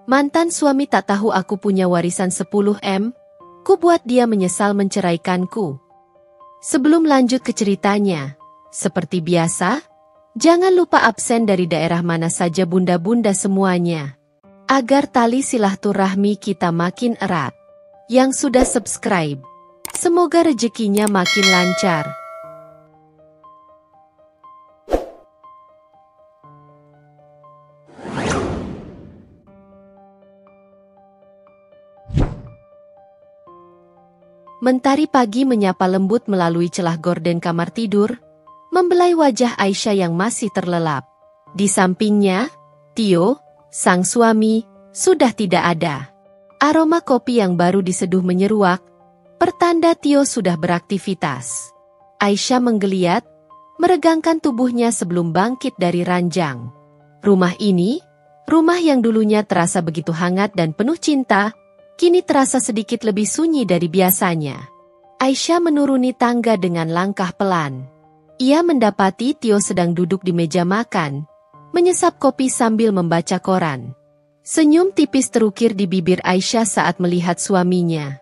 Mantan suami tak tahu aku punya warisan 10 M, ku buat dia menyesal menceraikanku. Sebelum lanjut ke ceritanya, seperti biasa, jangan lupa absen dari daerah mana saja bunda-bunda semuanya. Agar tali silaturahmi kita makin erat. Yang sudah subscribe, semoga rezekinya makin lancar. Mentari pagi menyapa lembut melalui celah gorden kamar tidur, membelai wajah Aisyah yang masih terlelap. Di sampingnya, Tio, sang suami, sudah tidak ada. Aroma kopi yang baru diseduh menyeruak, pertanda Tio sudah beraktivitas. Aisyah menggeliat, meregangkan tubuhnya sebelum bangkit dari ranjang. Rumah ini, rumah yang dulunya terasa begitu hangat dan penuh cinta, kini terasa sedikit lebih sunyi dari biasanya. Aisyah menuruni tangga dengan langkah pelan. Ia mendapati Tio sedang duduk di meja makan, menyesap kopi sambil membaca koran. Senyum tipis terukir di bibir Aisyah saat melihat suaminya.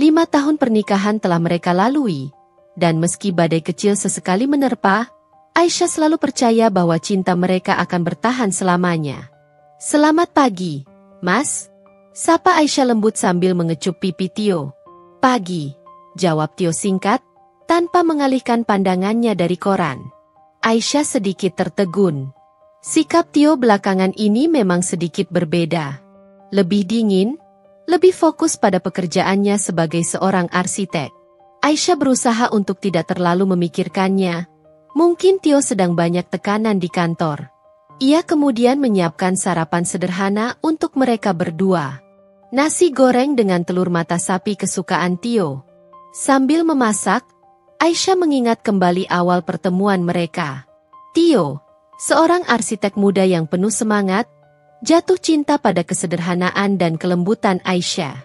5 tahun pernikahan telah mereka lalui, dan meski badai kecil sesekali menerpa, Aisyah selalu percaya bahwa cinta mereka akan bertahan selamanya. "Selamat pagi, Mas," sapa Aisyah lembut sambil mengecup pipi Tio. "Pagi," jawab Tio singkat, tanpa mengalihkan pandangannya dari koran. Aisyah sedikit tertegun. Sikap Tio belakangan ini memang sedikit berbeda. Lebih dingin, lebih fokus pada pekerjaannya sebagai seorang arsitek. Aisyah berusaha untuk tidak terlalu memikirkannya. Mungkin Tio sedang banyak tekanan di kantor. Ia kemudian menyiapkan sarapan sederhana untuk mereka berdua. Nasi goreng dengan telur mata sapi kesukaan Tio. Sambil memasak, Aisyah mengingat kembali awal pertemuan mereka. Tio, seorang arsitek muda yang penuh semangat, jatuh cinta pada kesederhanaan dan kelembutan Aisyah.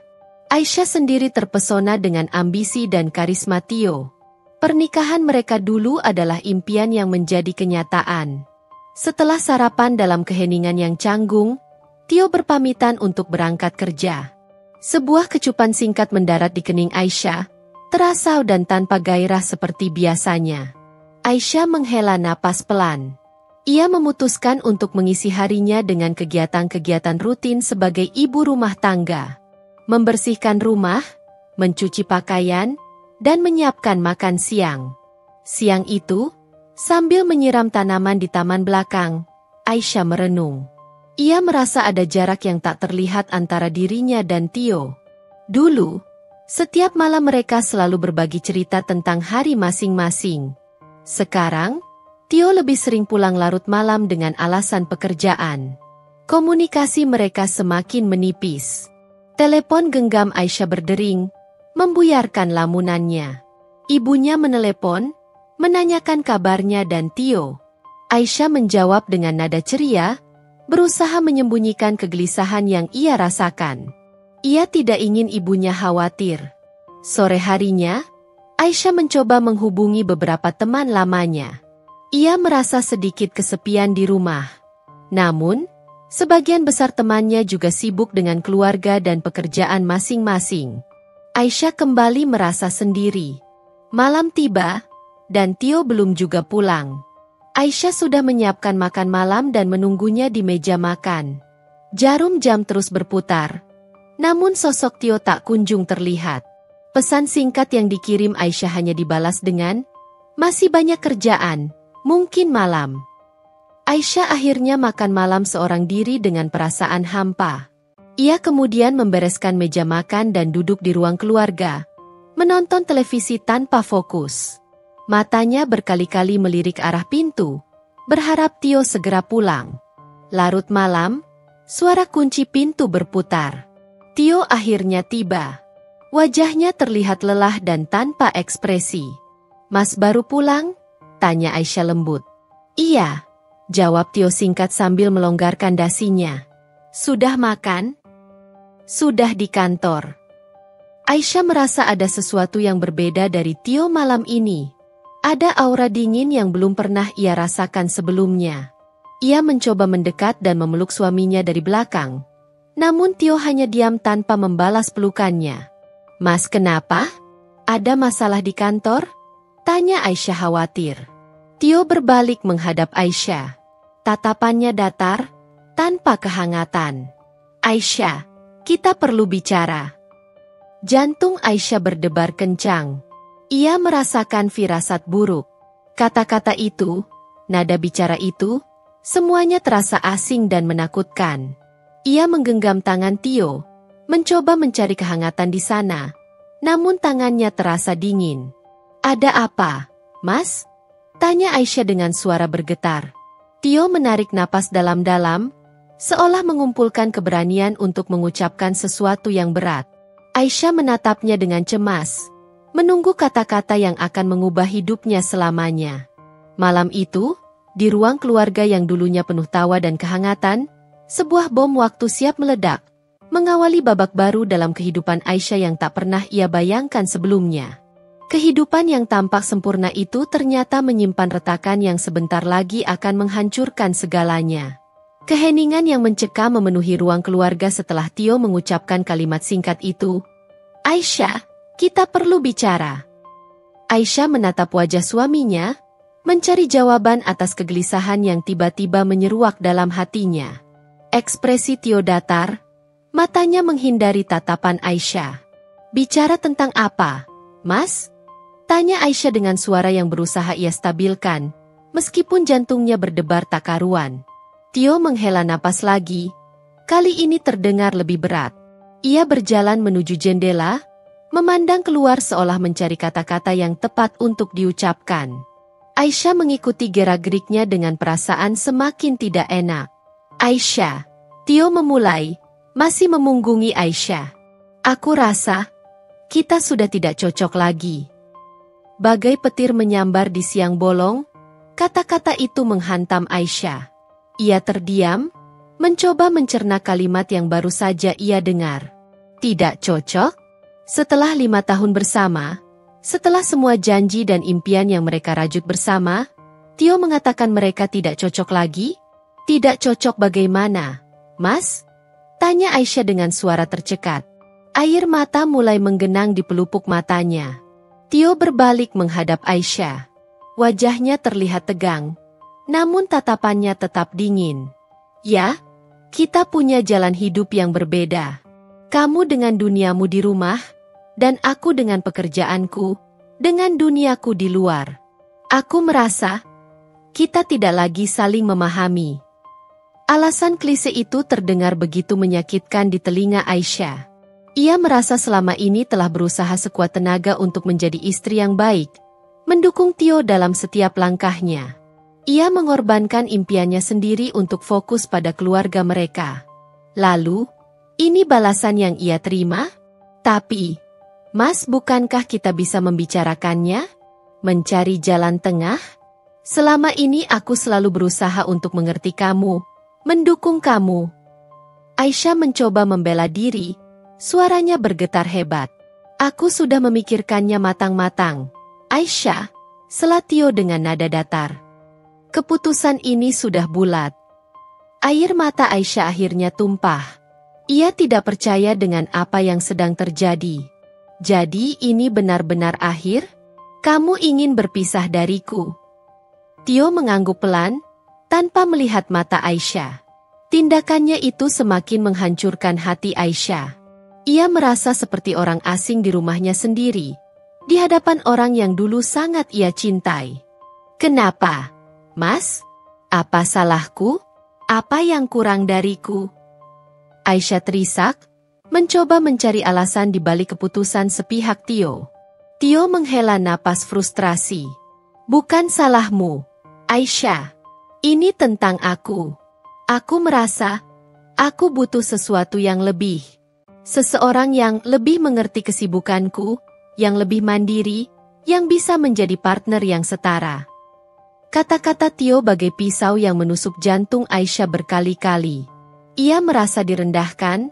Aisyah sendiri terpesona dengan ambisi dan karisma Tio. Pernikahan mereka dulu adalah impian yang menjadi kenyataan. Setelah sarapan dalam keheningan yang canggung, Tio berpamitan untuk berangkat kerja. Sebuah kecupan singkat mendarat di kening Aisyah, terasa dan tanpa gairah seperti biasanya. Aisyah menghela napas pelan. Ia memutuskan untuk mengisi harinya dengan kegiatan-kegiatan rutin sebagai ibu rumah tangga. Membersihkan rumah, mencuci pakaian, dan menyiapkan makan siang. Siang itu, sambil menyiram tanaman di taman belakang, Aisyah merenung. Ia merasa ada jarak yang tak terlihat antara dirinya dan Tio. Dulu, setiap malam mereka selalu berbagi cerita tentang hari masing-masing. Sekarang, Tio lebih sering pulang larut malam dengan alasan pekerjaan. Komunikasi mereka semakin menipis. Telepon genggam Aisyah berdering, membuyarkan lamunannya. Ibunya menelepon, menanyakan kabarnya dan Tio. Aisyah menjawab dengan nada ceria, berusaha menyembunyikan kegelisahan yang ia rasakan. Ia tidak ingin ibunya khawatir. Sore harinya, Aisyah mencoba menghubungi beberapa teman lamanya. Ia merasa sedikit kesepian di rumah. Namun, sebagian besar temannya juga sibuk dengan keluarga dan pekerjaan masing-masing. Aisyah kembali merasa sendiri. Malam tiba, dan Tio belum juga pulang. Aisyah sudah menyiapkan makan malam dan menunggunya di meja makan. Jarum jam terus berputar. Namun sosok Tio tak kunjung terlihat. Pesan singkat yang dikirim Aisyah hanya dibalas dengan, "Masih banyak kerjaan. Mungkin malam." Aisyah akhirnya makan malam seorang diri dengan perasaan hampa. Ia kemudian membereskan meja makan dan duduk di ruang keluarga, menonton televisi tanpa fokus. Matanya berkali-kali melirik arah pintu, berharap Tio segera pulang. Larut malam, suara kunci pintu berputar. Tio akhirnya tiba. Wajahnya terlihat lelah dan tanpa ekspresi. "Mas baru pulang?" tanya Aisyah lembut. "Iya," jawab Tio singkat sambil melonggarkan dasinya. "Sudah makan?" "Sudah di kantor." Aisyah merasa ada sesuatu yang berbeda dari Tio malam ini. Ada aura dingin yang belum pernah ia rasakan sebelumnya. Ia mencoba mendekat dan memeluk suaminya dari belakang, Namun Tio hanya diam tanpa membalas pelukannya. "Mas, kenapa? Ada masalah di kantor?" tanya Aisyah khawatir. Tio berbalik menghadap Aisyah. Tatapannya datar, tanpa kehangatan. "Aisyah, kita perlu bicara." Jantung Aisyah berdebar kencang. Ia merasakan firasat buruk. Kata-kata itu, nada bicara itu, semuanya terasa asing dan menakutkan. Ia menggenggam tangan Tio, mencoba mencari kehangatan di sana. Namun tangannya terasa dingin. "Ada apa, Mas?" tanya Aisyah dengan suara bergetar. Tio menarik napas dalam-dalam, seolah mengumpulkan keberanian untuk mengucapkan sesuatu yang berat. Aisyah menatapnya dengan cemas, menunggu kata-kata yang akan mengubah hidupnya selamanya. Malam itu, di ruang keluarga yang dulunya penuh tawa dan kehangatan, sebuah bom waktu siap meledak, mengawali babak baru dalam kehidupan Aisyah yang tak pernah ia bayangkan sebelumnya. Kehidupan yang tampak sempurna itu ternyata menyimpan retakan yang sebentar lagi akan menghancurkan segalanya. Keheningan yang mencekam memenuhi ruang keluarga setelah Tio mengucapkan kalimat singkat itu. "Aisyah, kita perlu bicara." Aisyah menatap wajah suaminya, mencari jawaban atas kegelisahan yang tiba-tiba menyeruak dalam hatinya. Ekspresi Tio datar, matanya menghindari tatapan Aisyah. "Bicara tentang apa, Mas?" tanya Aisyah dengan suara yang berusaha ia stabilkan, meskipun jantungnya berdebar tak karuan. Tio menghela napas lagi, kali ini terdengar lebih berat. Ia berjalan menuju jendela, memandang keluar seolah mencari kata-kata yang tepat untuk diucapkan. Aisyah mengikuti gerak-geriknya dengan perasaan semakin tidak enak. "Aisyah," Tio memulai, masih memunggungi Aisyah. "Aku rasa, kita sudah tidak cocok lagi." Bagai petir menyambar di siang bolong, kata-kata itu menghantam Aisyah. Ia terdiam, mencoba mencerna kalimat yang baru saja ia dengar. Tidak cocok? Setelah 5 tahun bersama, setelah semua janji dan impian yang mereka rajut bersama, Tio mengatakan mereka tidak cocok lagi? Tidak cocok bagaimana, Mas? Tanya Aisyah dengan suara tercekat. Air mata mulai menggenang di pelupuk matanya. Tio berbalik menghadap Aisyah. Wajahnya terlihat tegang, namun tatapannya tetap dingin. "Ya, kita punya jalan hidup yang berbeda. Kamu dengan duniamu di rumah, dan aku dengan pekerjaanku, dengan duniaku di luar. Aku merasa kita tidak lagi saling memahami." Alasan klise itu terdengar begitu menyakitkan di telinga Aisyah. Ia merasa selama ini telah berusaha sekuat tenaga untuk menjadi istri yang baik, mendukung Tio dalam setiap langkahnya. Ia mengorbankan impiannya sendiri untuk fokus pada keluarga mereka. Lalu, ini balasan yang ia terima? Tapi, Mas, bukankah kita bisa membicarakannya? Mencari jalan tengah? Selama ini aku selalu berusaha untuk mengerti kamu, mendukung kamu. Aisyah mencoba membela diri, suaranya bergetar hebat. Aku sudah memikirkannya matang-matang. Aisyah, sela Tio dengan nada datar. Keputusan ini sudah bulat. Air mata Aisyah akhirnya tumpah. Ia tidak percaya dengan apa yang sedang terjadi. Jadi ini benar-benar akhir? Kamu ingin berpisah dariku? Tio mengangguk pelan, tanpa melihat mata Aisyah. Tindakannya itu semakin menghancurkan hati Aisyah. Ia merasa seperti orang asing di rumahnya sendiri, di hadapan orang yang dulu sangat ia cintai. Kenapa, Mas? Apa salahku? Apa yang kurang dariku? Aisyah terisak, mencoba mencari alasan di balik keputusan sepihak Tio. Tio menghela napas frustrasi. Bukan salahmu, Aisyah. Ini tentang aku. Aku merasa, aku butuh sesuatu yang lebih. Seseorang yang lebih mengerti kesibukanku, yang lebih mandiri, yang bisa menjadi partner yang setara. Kata-kata Tio bagai pisau yang menusuk jantung Aisyah berkali-kali. Ia merasa direndahkan,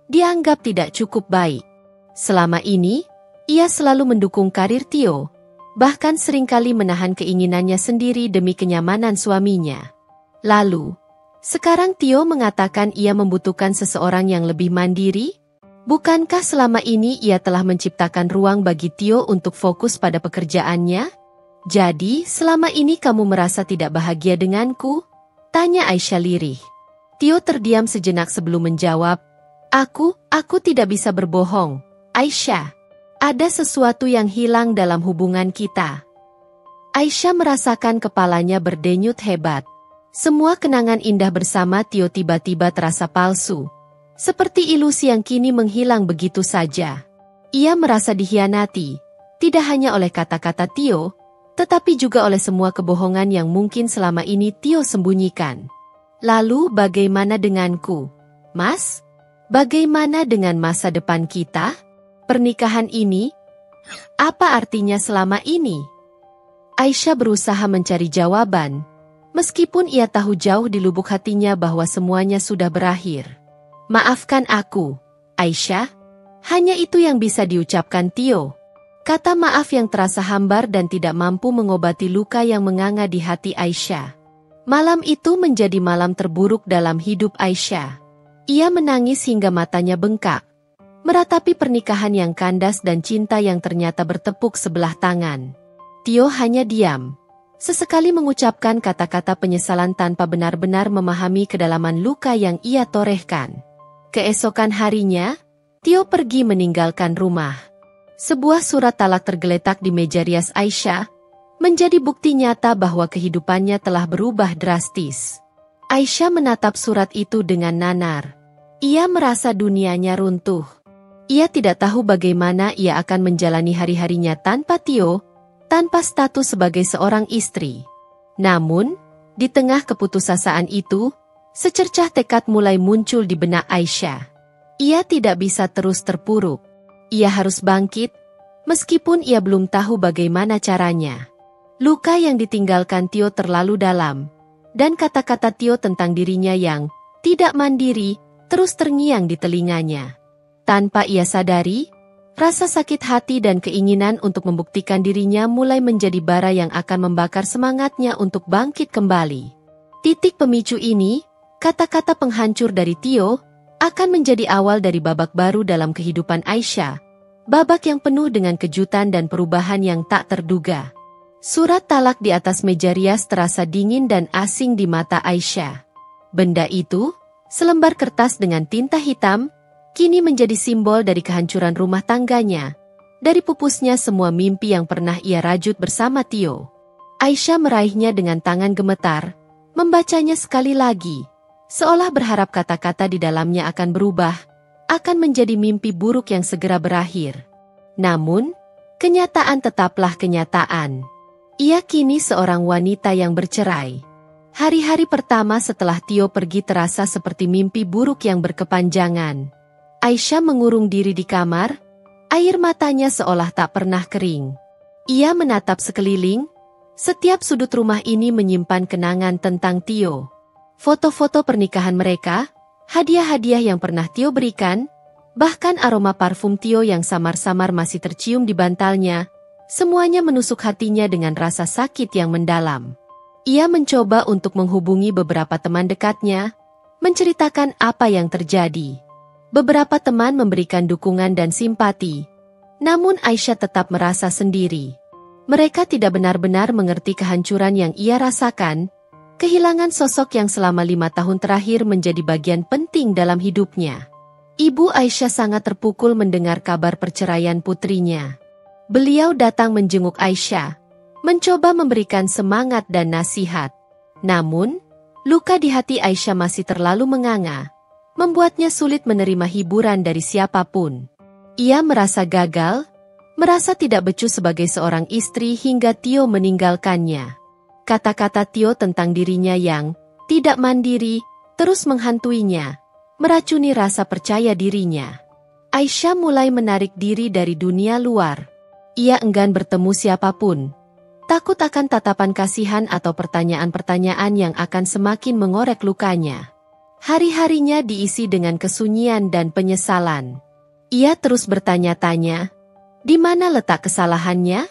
dianggap tidak cukup baik. Selama ini, ia selalu mendukung karir Tio, bahkan seringkali menahan keinginannya sendiri demi kenyamanan suaminya. Lalu, Sekarang Tio mengatakan ia membutuhkan seseorang yang lebih mandiri? Bukankah selama ini ia telah menciptakan ruang bagi Tio untuk fokus pada pekerjaannya? Jadi, selama ini kamu merasa tidak bahagia denganku? Tanya Aisyah lirih. Tio terdiam sejenak sebelum menjawab. Aku tidak bisa berbohong, Aisyah. Ada sesuatu yang hilang dalam hubungan kita. Aisyah merasakan kepalanya berdenyut hebat. Semua kenangan indah bersama Tio tiba-tiba terasa palsu. Seperti ilusi yang kini menghilang begitu saja. Ia merasa dikhianati, tidak hanya oleh kata-kata Tio, tetapi juga oleh semua kebohongan yang mungkin selama ini Tio sembunyikan. Lalu bagaimana denganku, Mas? Bagaimana dengan masa depan kita? Pernikahan ini? Apa artinya selama ini? Aisyah berusaha mencari jawaban, meskipun ia tahu jauh di lubuk hatinya bahwa semuanya sudah berakhir. Maafkan aku, Aisyah. Hanya itu yang bisa diucapkan Tio. Kata maaf yang terasa hambar dan tidak mampu mengobati luka yang menganga di hati Aisyah. Malam itu menjadi malam terburuk dalam hidup Aisyah. Ia menangis hingga matanya bengkak, meratapi pernikahan yang kandas dan cinta yang ternyata bertepuk sebelah tangan. Tio hanya diam, sesekali mengucapkan kata-kata penyesalan tanpa benar-benar memahami kedalaman luka yang ia torehkan. Keesokan harinya, Tio pergi meninggalkan rumah. Sebuah surat talak tergeletak di meja rias Aisyah, menjadi bukti nyata bahwa kehidupannya telah berubah drastis. Aisyah menatap surat itu dengan nanar. Ia merasa dunianya runtuh. Ia tidak tahu bagaimana ia akan menjalani hari-harinya tanpa Tio, tanpa status sebagai seorang istri. Namun, di tengah keputusasaan itu, secercah tekad mulai muncul di benak Aisyah. Ia tidak bisa terus terpuruk. Ia harus bangkit, meskipun ia belum tahu bagaimana caranya. Luka yang ditinggalkan Tio terlalu dalam, dan kata-kata Tio tentang dirinya yang tidak mandiri terus terngiang di telinganya. Tanpa ia sadari, rasa sakit hati dan keinginan untuk membuktikan dirinya mulai menjadi bara yang akan membakar semangatnya untuk bangkit kembali. Titik pemicu ini, kata-kata penghancur dari Tio, akan menjadi awal dari babak baru dalam kehidupan Aisyah. Babak yang penuh dengan kejutan dan perubahan yang tak terduga. Surat talak di atas meja rias terasa dingin dan asing di mata Aisyah. Benda itu, selembar kertas dengan tinta hitam, kini menjadi simbol dari kehancuran rumah tangganya, dari pupusnya semua mimpi yang pernah ia rajut bersama Tio. Aisyah meraihnya dengan tangan gemetar, membacanya sekali lagi, seolah berharap kata-kata di dalamnya akan berubah, akan menjadi mimpi buruk yang segera berakhir. Namun, kenyataan tetaplah kenyataan. Ia kini seorang wanita yang bercerai. Hari-hari pertama setelah Tio pergi terasa seperti mimpi buruk yang berkepanjangan. Aisyah mengurung diri di kamar, air matanya seolah tak pernah kering. Ia menatap sekeliling, setiap sudut rumah ini menyimpan kenangan tentang Tio. Foto-foto pernikahan mereka, hadiah-hadiah yang pernah Tio berikan, bahkan aroma parfum Tio yang samar-samar masih tercium di bantalnya, semuanya menusuk hatinya dengan rasa sakit yang mendalam. Ia mencoba untuk menghubungi beberapa teman dekatnya, menceritakan apa yang terjadi. Beberapa teman memberikan dukungan dan simpati, namun Aisyah tetap merasa sendiri. Mereka tidak benar-benar mengerti kehancuran yang ia rasakan, kehilangan sosok yang selama 5 tahun terakhir menjadi bagian penting dalam hidupnya. Ibu Aisyah sangat terpukul mendengar kabar perceraian putrinya. Beliau datang menjenguk Aisyah, mencoba memberikan semangat dan nasihat. Namun, luka di hati Aisyah masih terlalu menganga, membuatnya sulit menerima hiburan dari siapapun. Ia merasa gagal, merasa tidak becus sebagai seorang istri hingga Tio meninggalkannya. Kata-kata Tio tentang dirinya yang tidak mandiri terus menghantuinya, meracuni rasa percaya dirinya. Aisyah mulai menarik diri dari dunia luar. Ia enggan bertemu siapapun, takut akan tatapan kasihan atau pertanyaan-pertanyaan yang akan semakin mengorek lukanya. Hari-harinya diisi dengan kesunyian dan penyesalan. Ia terus bertanya-tanya, di mana letak kesalahannya?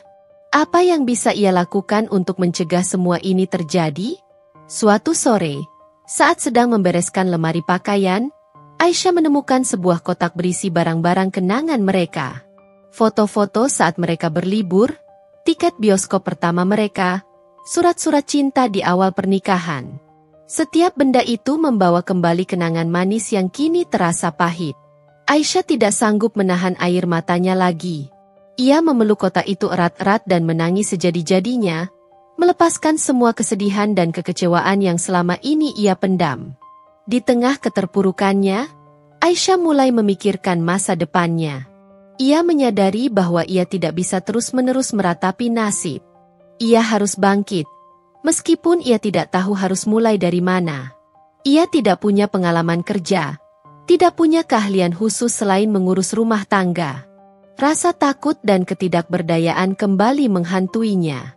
Apa yang bisa ia lakukan untuk mencegah semua ini terjadi? Suatu sore, Saat sedang membereskan lemari pakaian, Aisyah menemukan sebuah kotak berisi barang-barang kenangan mereka. Foto-foto saat mereka berlibur, tiket bioskop pertama mereka, surat-surat cinta di awal pernikahan. Setiap benda itu membawa kembali kenangan manis yang kini terasa pahit. Aisyah tidak sanggup menahan air matanya lagi. Ia memeluk kotak itu erat-erat dan menangis sejadi-jadinya, melepaskan semua kesedihan dan kekecewaan yang selama ini ia pendam. Di tengah keterpurukannya, Aisyah mulai memikirkan masa depannya. Ia menyadari bahwa ia tidak bisa terus-menerus meratapi nasib. Ia harus bangkit, meskipun ia tidak tahu harus mulai dari mana. Ia tidak punya pengalaman kerja, tidak punya keahlian khusus selain mengurus rumah tangga. Rasa takut dan ketidakberdayaan kembali menghantuinya.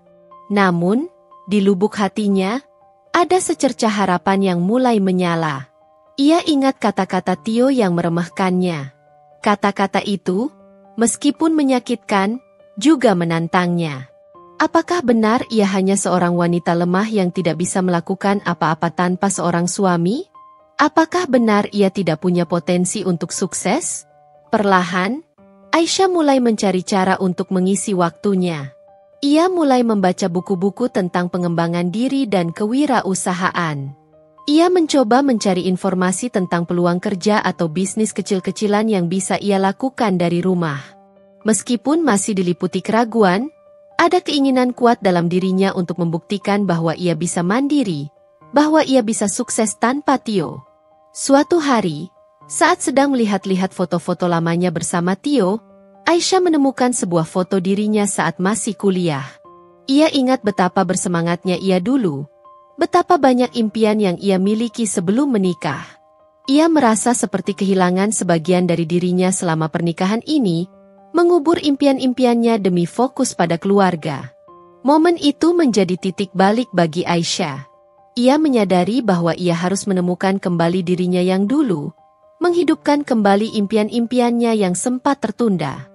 Namun, di lubuk hatinya, ada secercah harapan yang mulai menyala. Ia ingat kata-kata Tio yang meremehkannya. Kata-kata itu, meskipun menyakitkan, juga menantangnya. Apakah benar ia hanya seorang wanita lemah yang tidak bisa melakukan apa-apa tanpa seorang suami? Apakah benar ia tidak punya potensi untuk sukses? Perlahan, Aisyah mulai mencari cara untuk mengisi waktunya. Ia mulai membaca buku-buku tentang pengembangan diri dan kewirausahaan. Ia mencoba mencari informasi tentang peluang kerja atau bisnis kecil-kecilan yang bisa ia lakukan dari rumah. Meskipun masih diliputi keraguan, ada keinginan kuat dalam dirinya untuk membuktikan bahwa ia bisa mandiri, bahwa ia bisa sukses tanpa Tio. Suatu hari, saat sedang melihat-lihat foto-foto lamanya bersama Tio, Aisyah menemukan sebuah foto dirinya saat masih kuliah. Ia ingat betapa bersemangatnya ia dulu, betapa banyak impian yang ia miliki sebelum menikah. Ia merasa seperti kehilangan sebagian dari dirinya selama pernikahan ini, mengubur impian-impiannya demi fokus pada keluarga. Momen itu menjadi titik balik bagi Aisyah. Ia menyadari bahwa ia harus menemukan kembali dirinya yang dulu, menghidupkan kembali impian-impiannya yang sempat tertunda.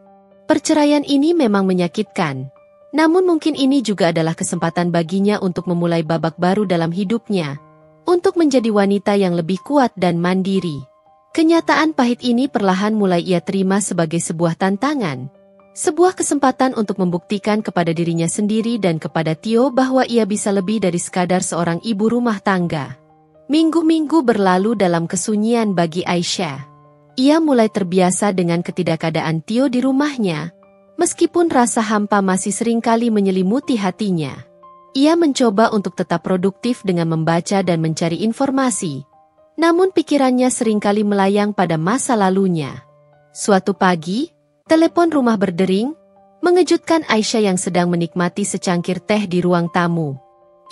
Perceraian ini memang menyakitkan, namun mungkin ini juga adalah kesempatan baginya untuk memulai babak baru dalam hidupnya, untuk menjadi wanita yang lebih kuat dan mandiri. Kenyataan pahit ini perlahan mulai ia terima sebagai sebuah tantangan, sebuah kesempatan untuk membuktikan kepada dirinya sendiri dan kepada Tio bahwa ia bisa lebih dari sekadar seorang ibu rumah tangga. Minggu-minggu berlalu dalam kesunyian bagi Aisyah. Ia mulai terbiasa dengan ketidakadaan Tio di rumahnya, meskipun rasa hampa masih seringkali menyelimuti hatinya. Ia mencoba untuk tetap produktif dengan membaca dan mencari informasi, namun pikirannya seringkali melayang pada masa lalunya. Suatu pagi, telepon rumah berdering, mengejutkan Aisyah yang sedang menikmati secangkir teh di ruang tamu.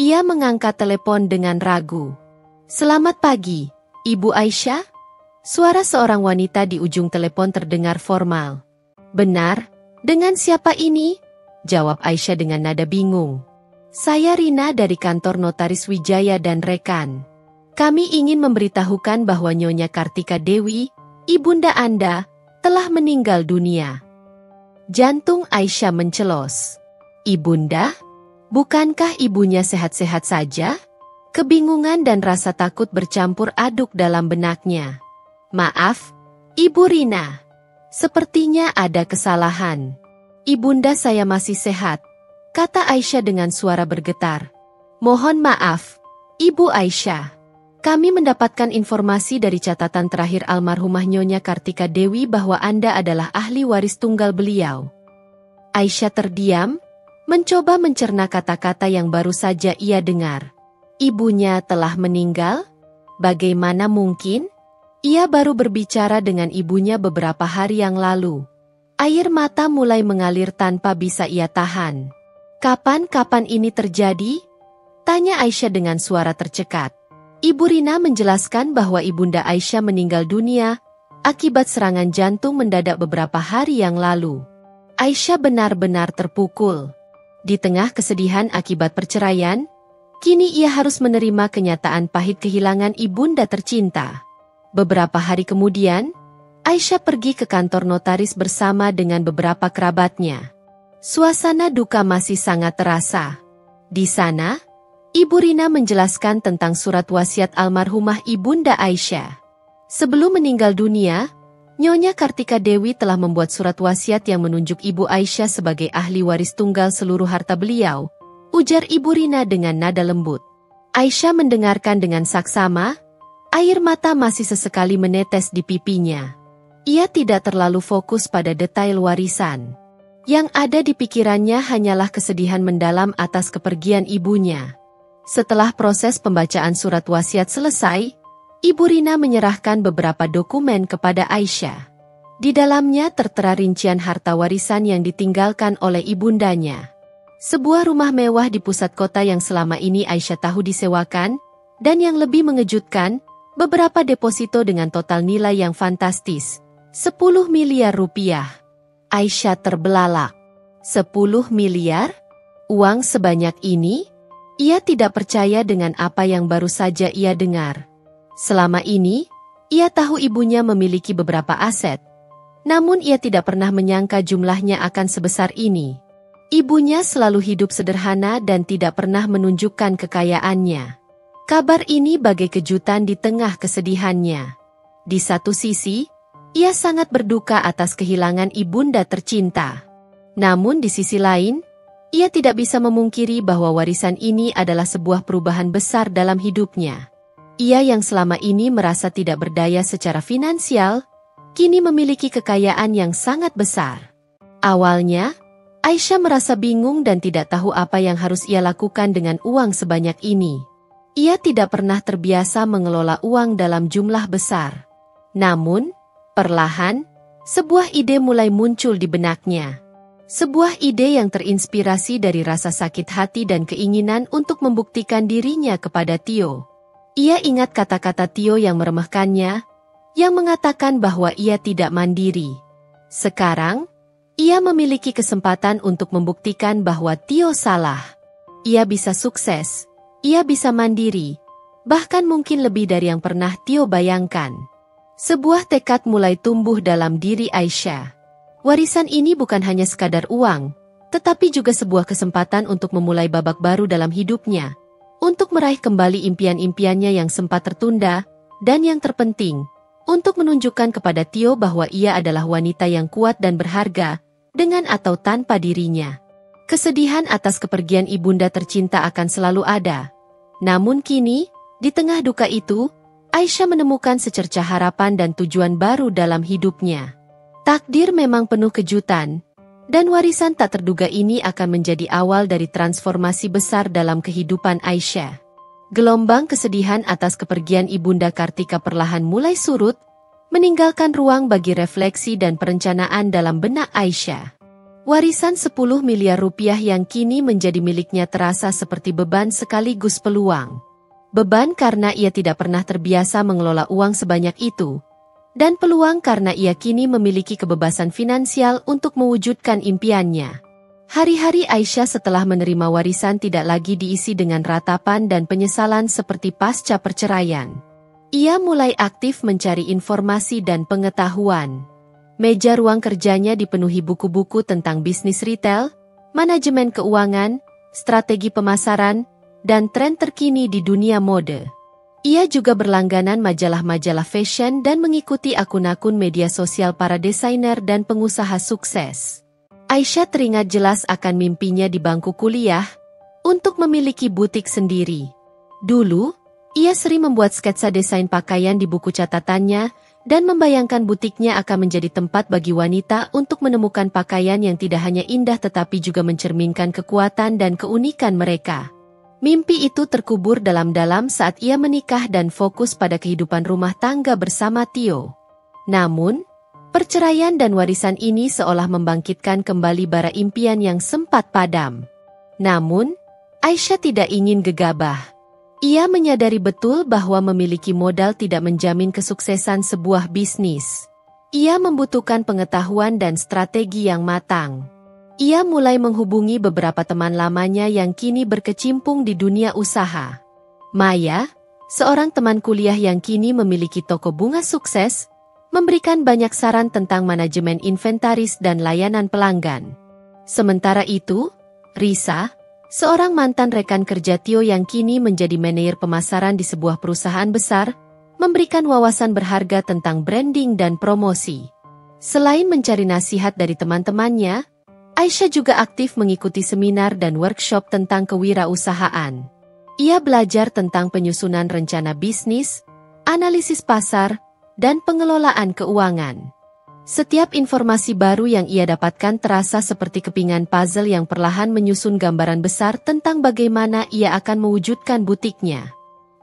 Ia mengangkat telepon dengan ragu. "Selamat pagi, Ibu Aisyah?" Suara seorang wanita di ujung telepon terdengar formal. "Benar, dengan siapa ini?" jawab Aisyah dengan nada bingung. "Saya Rina dari kantor Notaris Wijaya dan rekan. Kami ingin memberitahukan bahwa Nyonya Kartika Dewi, ibunda Anda, telah meninggal dunia." Jantung Aisyah mencelos. "Ibunda? Bukankah ibunya sehat-sehat saja?" Kebingungan dan rasa takut bercampur aduk dalam benaknya. "Maaf, Ibu Rina. Sepertinya ada kesalahan. Ibunda saya masih sehat," kata Aisyah dengan suara bergetar. "Mohon maaf, Ibu Aisyah. Kami mendapatkan informasi dari catatan terakhir almarhumah Nyonya Kartika Dewi bahwa Anda adalah ahli waris tunggal beliau." Aisyah terdiam, mencoba mencerna kata-kata yang baru saja ia dengar. Ibunya telah meninggal? Bagaimana mungkin? Ia baru berbicara dengan ibunya beberapa hari yang lalu. Air mata mulai mengalir tanpa bisa ia tahan. "Kapan ini terjadi?" tanya Aisyah dengan suara tercekat. Ibu Rina menjelaskan bahwa ibunda Aisyah meninggal dunia akibat serangan jantung mendadak beberapa hari yang lalu. Aisyah benar-benar terpukul. Di tengah kesedihan akibat perceraian, kini ia harus menerima kenyataan pahit kehilangan ibunda tercinta. Beberapa hari kemudian, Aisyah pergi ke kantor notaris bersama dengan beberapa kerabatnya. Suasana duka masih sangat terasa. Di sana, Ibu Rina menjelaskan tentang surat wasiat almarhumah Ibunda Aisyah. Sebelum meninggal dunia, Nyonya Kartika Dewi telah membuat surat wasiat yang menunjuk Ibu Aisyah sebagai ahli waris tunggal seluruh harta beliau, ujar Ibu Rina dengan nada lembut. Aisyah mendengarkan dengan saksama, air mata masih sesekali menetes di pipinya. Ia tidak terlalu fokus pada detail warisan. Yang ada di pikirannya hanyalah kesedihan mendalam atas kepergian ibunya. Setelah proses pembacaan surat wasiat selesai, Ibu Rina menyerahkan beberapa dokumen kepada Aisyah. Di dalamnya tertera rincian harta warisan yang ditinggalkan oleh ibundanya. Sebuah rumah mewah di pusat kota yang selama ini Aisyah tahu disewakan, dan yang lebih mengejutkan, beberapa deposito dengan total nilai yang fantastis, 10 miliar rupiah. Aisyah terbelalak. 10 miliar? Uang sebanyak ini? Ia tidak percaya dengan apa yang baru saja ia dengar. Selama ini, ia tahu ibunya memiliki beberapa aset. Namun ia tidak pernah menyangka jumlahnya akan sebesar ini. Ibunya selalu hidup sederhana dan tidak pernah menunjukkan kekayaannya. Kabar ini bagai kejutan di tengah kesedihannya. Di satu sisi, ia sangat berduka atas kehilangan ibunda tercinta. Namun di sisi lain, ia tidak bisa memungkiri bahwa warisan ini adalah sebuah perubahan besar dalam hidupnya. Ia yang selama ini merasa tidak berdaya secara finansial, kini memiliki kekayaan yang sangat besar. Awalnya, Aisyah merasa bingung dan tidak tahu apa yang harus ia lakukan dengan uang sebanyak ini. Ia tidak pernah terbiasa mengelola uang dalam jumlah besar. Namun, perlahan, sebuah ide mulai muncul di benaknya. Sebuah ide yang terinspirasi dari rasa sakit hati dan keinginan untuk membuktikan dirinya kepada Tio. Ia ingat kata-kata Tio yang meremehkannya, yang mengatakan bahwa ia tidak mandiri. Sekarang, ia memiliki kesempatan untuk membuktikan bahwa Tio salah. Ia bisa sukses, ia bisa mandiri, bahkan mungkin lebih dari yang pernah Tio bayangkan. Sebuah tekad mulai tumbuh dalam diri Aisyah. Warisan ini bukan hanya sekadar uang, tetapi juga sebuah kesempatan untuk memulai babak baru dalam hidupnya, untuk meraih kembali impian-impiannya yang sempat tertunda, dan yang terpenting, untuk menunjukkan kepada Tio bahwa ia adalah wanita yang kuat dan berharga, dengan atau tanpa dirinya. Kesedihan atas kepergian ibunda tercinta akan selalu ada. Namun kini, di tengah duka itu, Aisyah menemukan secercah harapan dan tujuan baru dalam hidupnya. Takdir memang penuh kejutan, dan warisan tak terduga ini akan menjadi awal dari transformasi besar dalam kehidupan Aisyah. Gelombang kesedihan atas kepergian ibunda Kartika perlahan mulai surut, meninggalkan ruang bagi refleksi dan perencanaan dalam benak Aisyah. Warisan 10 miliar rupiah yang kini menjadi miliknya terasa seperti beban sekaligus peluang. Beban karena ia tidak pernah terbiasa mengelola uang sebanyak itu, dan peluang karena ia kini memiliki kebebasan finansial untuk mewujudkan impiannya. Hari-hari Aisyah setelah menerima warisan tidak lagi diisi dengan ratapan dan penyesalan seperti pasca perceraian. Ia mulai aktif mencari informasi dan pengetahuan. Meja ruang kerjanya dipenuhi buku-buku tentang bisnis retail, manajemen keuangan, strategi pemasaran, dan tren terkini di dunia mode. Ia juga berlangganan majalah-majalah fashion dan mengikuti akun-akun media sosial para desainer dan pengusaha sukses. Aisyah teringat jelas akan mimpinya di bangku kuliah untuk memiliki butik sendiri. Dulu, ia sering membuat sketsa desain pakaian di buku catatannya dan membayangkan butiknya akan menjadi tempat bagi wanita untuk menemukan pakaian yang tidak hanya indah tetapi juga mencerminkan kekuatan dan keunikan mereka. Mimpi itu terkubur dalam-dalam saat ia menikah dan fokus pada kehidupan rumah tangga bersama Tio. Namun, perceraian dan warisan ini seolah membangkitkan kembali bara impian yang sempat padam. Namun, Aisyah tidak ingin gegabah. Ia menyadari betul bahwa memiliki modal tidak menjamin kesuksesan sebuah bisnis. Ia membutuhkan pengetahuan dan strategi yang matang. Ia mulai menghubungi beberapa teman lamanya yang kini berkecimpung di dunia usaha. Maya, seorang teman kuliah yang kini memiliki toko bunga sukses, memberikan banyak saran tentang manajemen inventaris dan layanan pelanggan. Sementara itu, Risa, Seorang mantan rekan kerja Tio yang kini menjadi manajer pemasaran di sebuah perusahaan besar, memberikan wawasan berharga tentang branding dan promosi. Selain mencari nasihat dari teman-temannya, Aisyah juga aktif mengikuti seminar dan workshop tentang kewirausahaan. Ia belajar tentang penyusunan rencana bisnis, analisis pasar, dan pengelolaan keuangan. Setiap informasi baru yang ia dapatkan terasa seperti kepingan puzzle yang perlahan menyusun gambaran besar tentang bagaimana ia akan mewujudkan butiknya.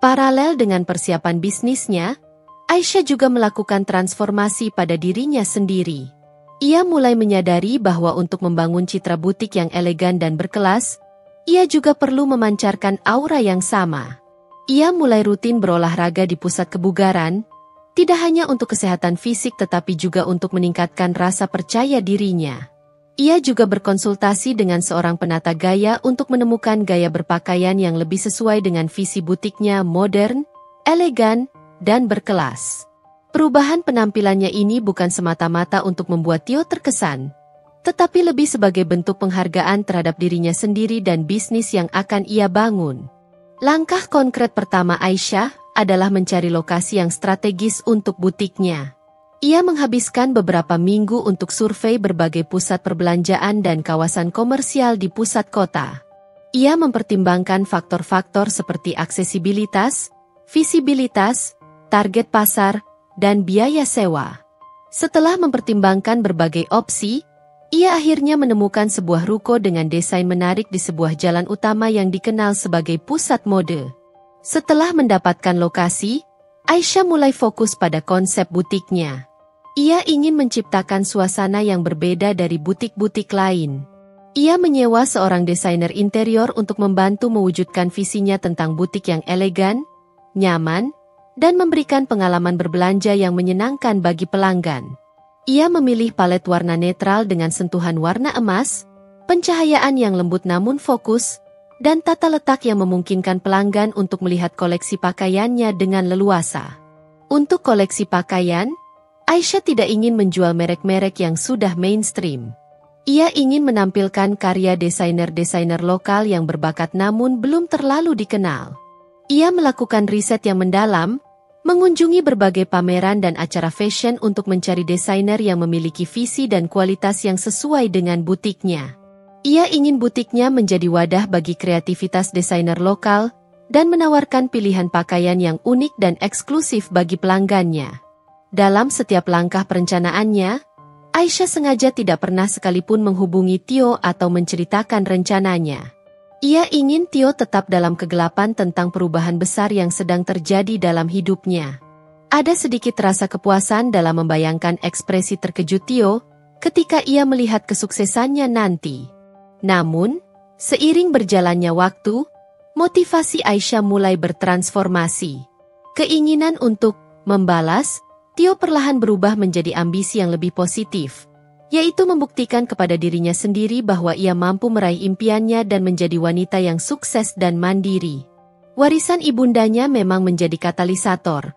Paralel dengan persiapan bisnisnya, Aisyah juga melakukan transformasi pada dirinya sendiri. Ia mulai menyadari bahwa untuk membangun citra butik yang elegan dan berkelas, ia juga perlu memancarkan aura yang sama. Ia mulai rutin berolahraga di pusat kebugaran, tidak hanya untuk kesehatan fisik tetapi juga untuk meningkatkan rasa percaya dirinya. Ia juga berkonsultasi dengan seorang penata gaya untuk menemukan gaya berpakaian yang lebih sesuai dengan visi butiknya modern, elegan, dan berkelas. Perubahan penampilannya ini bukan semata-mata untuk membuat Tio terkesan, tetapi lebih sebagai bentuk penghargaan terhadap dirinya sendiri dan bisnis yang akan ia bangun. Langkah konkret pertama Aisyah adalah mencari lokasi yang strategis untuk butiknya. Ia menghabiskan beberapa minggu untuk survei berbagai pusat perbelanjaan dan kawasan komersial di pusat kota. Ia mempertimbangkan faktor-faktor seperti aksesibilitas, visibilitas, target pasar, dan biaya sewa. Setelah mempertimbangkan berbagai opsi, ia akhirnya menemukan sebuah ruko dengan desain menarik di sebuah jalan utama yang dikenal sebagai pusat mode. Setelah mendapatkan lokasi, Aisyah mulai fokus pada konsep butiknya. Ia ingin menciptakan suasana yang berbeda dari butik-butik lain. Ia menyewa seorang desainer interior untuk membantu mewujudkan visinya tentang butik yang elegan, nyaman, dan memberikan pengalaman berbelanja yang menyenangkan bagi pelanggan. Ia memilih palet warna netral dengan sentuhan warna emas, pencahayaan yang lembut namun fokus, dan tata letak yang memungkinkan pelanggan untuk melihat koleksi pakaiannya dengan leluasa. Untuk koleksi pakaian, Aisyah tidak ingin menjual merek-merek yang sudah mainstream. Ia ingin menampilkan karya desainer-desainer lokal yang berbakat namun belum terlalu dikenal. Ia melakukan riset yang mendalam, mengunjungi berbagai pameran dan acara fashion untuk mencari desainer yang memiliki visi dan kualitas yang sesuai dengan butiknya. Ia ingin butiknya menjadi wadah bagi kreativitas desainer lokal dan menawarkan pilihan pakaian yang unik dan eksklusif bagi pelanggannya. Dalam setiap langkah perencanaannya, Aisyah sengaja tidak pernah sekalipun menghubungi Tio atau menceritakan rencananya. Ia ingin Tio tetap dalam kegelapan tentang perubahan besar yang sedang terjadi dalam hidupnya. Ada sedikit rasa kepuasan dalam membayangkan ekspresi terkejut Tio ketika ia melihat kesuksesannya nanti. Namun, seiring berjalannya waktu, motivasi Aisyah mulai bertransformasi. Keinginan untuk membalas, Tio perlahan berubah menjadi ambisi yang lebih positif, yaitu membuktikan kepada dirinya sendiri bahwa ia mampu meraih impiannya dan menjadi wanita yang sukses dan mandiri. Warisan ibundanya memang menjadi katalisator,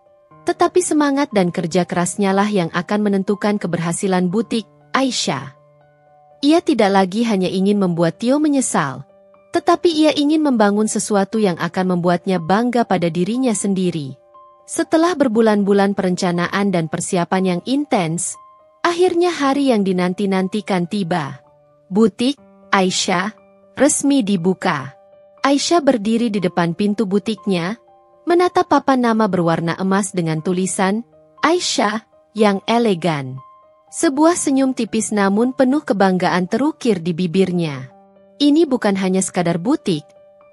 tetapi semangat dan kerja kerasnya lah yang akan menentukan keberhasilan butik Aisyah. Ia tidak lagi hanya ingin membuat Tio menyesal, tetapi ia ingin membangun sesuatu yang akan membuatnya bangga pada dirinya sendiri. Setelah berbulan-bulan perencanaan dan persiapan yang intens, akhirnya hari yang dinanti-nantikan tiba. Butik Aisyah resmi dibuka. Aisyah berdiri di depan pintu butiknya, menatap papan nama berwarna emas dengan tulisan Aisyah yang elegan. Sebuah senyum tipis namun penuh kebanggaan terukir di bibirnya. Ini bukan hanya sekadar butik,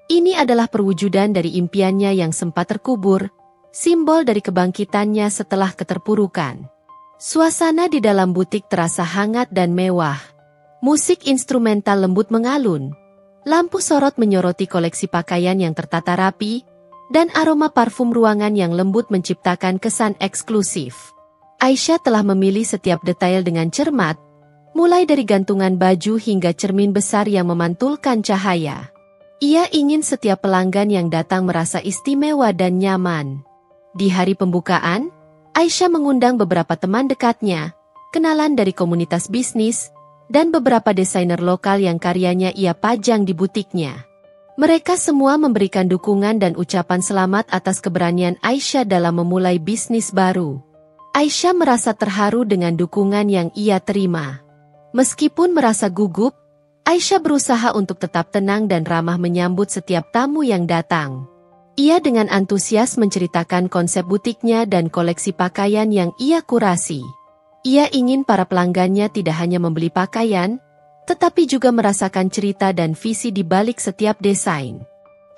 ini adalah perwujudan dari impiannya yang sempat terkubur, simbol dari kebangkitannya setelah keterpurukan. Suasana di dalam butik terasa hangat dan mewah. Musik instrumental lembut mengalun, lampu sorot menyoroti koleksi pakaian yang tertata rapi, dan aroma parfum ruangan yang lembut menciptakan kesan eksklusif. Aisyah telah memilih setiap detail dengan cermat, mulai dari gantungan baju hingga cermin besar yang memantulkan cahaya. Ia ingin setiap pelanggan yang datang merasa istimewa dan nyaman. Di hari pembukaan, Aisyah mengundang beberapa teman dekatnya, kenalan dari komunitas bisnis, dan beberapa desainer lokal yang karyanya ia pajang di butiknya. Mereka semua memberikan dukungan dan ucapan selamat atas keberanian Aisyah dalam memulai bisnis baru. Aisyah merasa terharu dengan dukungan yang ia terima. Meskipun merasa gugup, Aisyah berusaha untuk tetap tenang dan ramah menyambut setiap tamu yang datang. Ia dengan antusias menceritakan konsep butiknya dan koleksi pakaian yang ia kurasi. Ia ingin para pelanggannya tidak hanya membeli pakaian, tetapi juga merasakan cerita dan visi di balik setiap desain.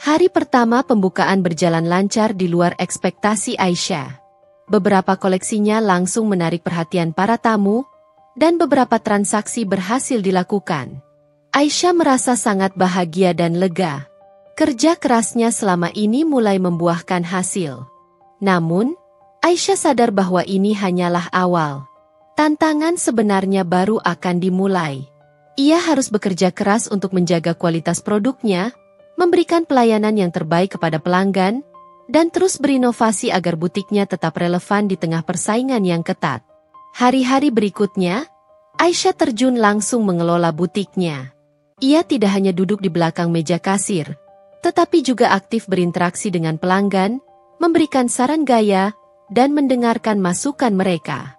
Hari pertama pembukaan berjalan lancar di luar ekspektasi Aisyah. Beberapa koleksinya langsung menarik perhatian para tamu, dan beberapa transaksi berhasil dilakukan. Aisyah merasa sangat bahagia dan lega. Kerja kerasnya selama ini mulai membuahkan hasil. Namun, Aisyah sadar bahwa ini hanyalah awal. Tantangan sebenarnya baru akan dimulai. Ia harus bekerja keras untuk menjaga kualitas produknya, memberikan pelayanan yang terbaik kepada pelanggan, dan terus berinovasi agar butiknya tetap relevan di tengah persaingan yang ketat. Hari-hari berikutnya, Aisyah terjun langsung mengelola butiknya. Ia tidak hanya duduk di belakang meja kasir, tetapi juga aktif berinteraksi dengan pelanggan, memberikan saran gaya, dan mendengarkan masukan mereka.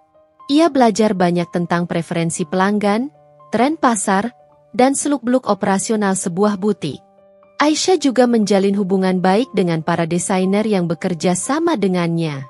Ia belajar banyak tentang preferensi pelanggan, tren pasar, dan seluk-beluk operasional sebuah butik. Aisyah juga menjalin hubungan baik dengan para desainer yang bekerja sama dengannya.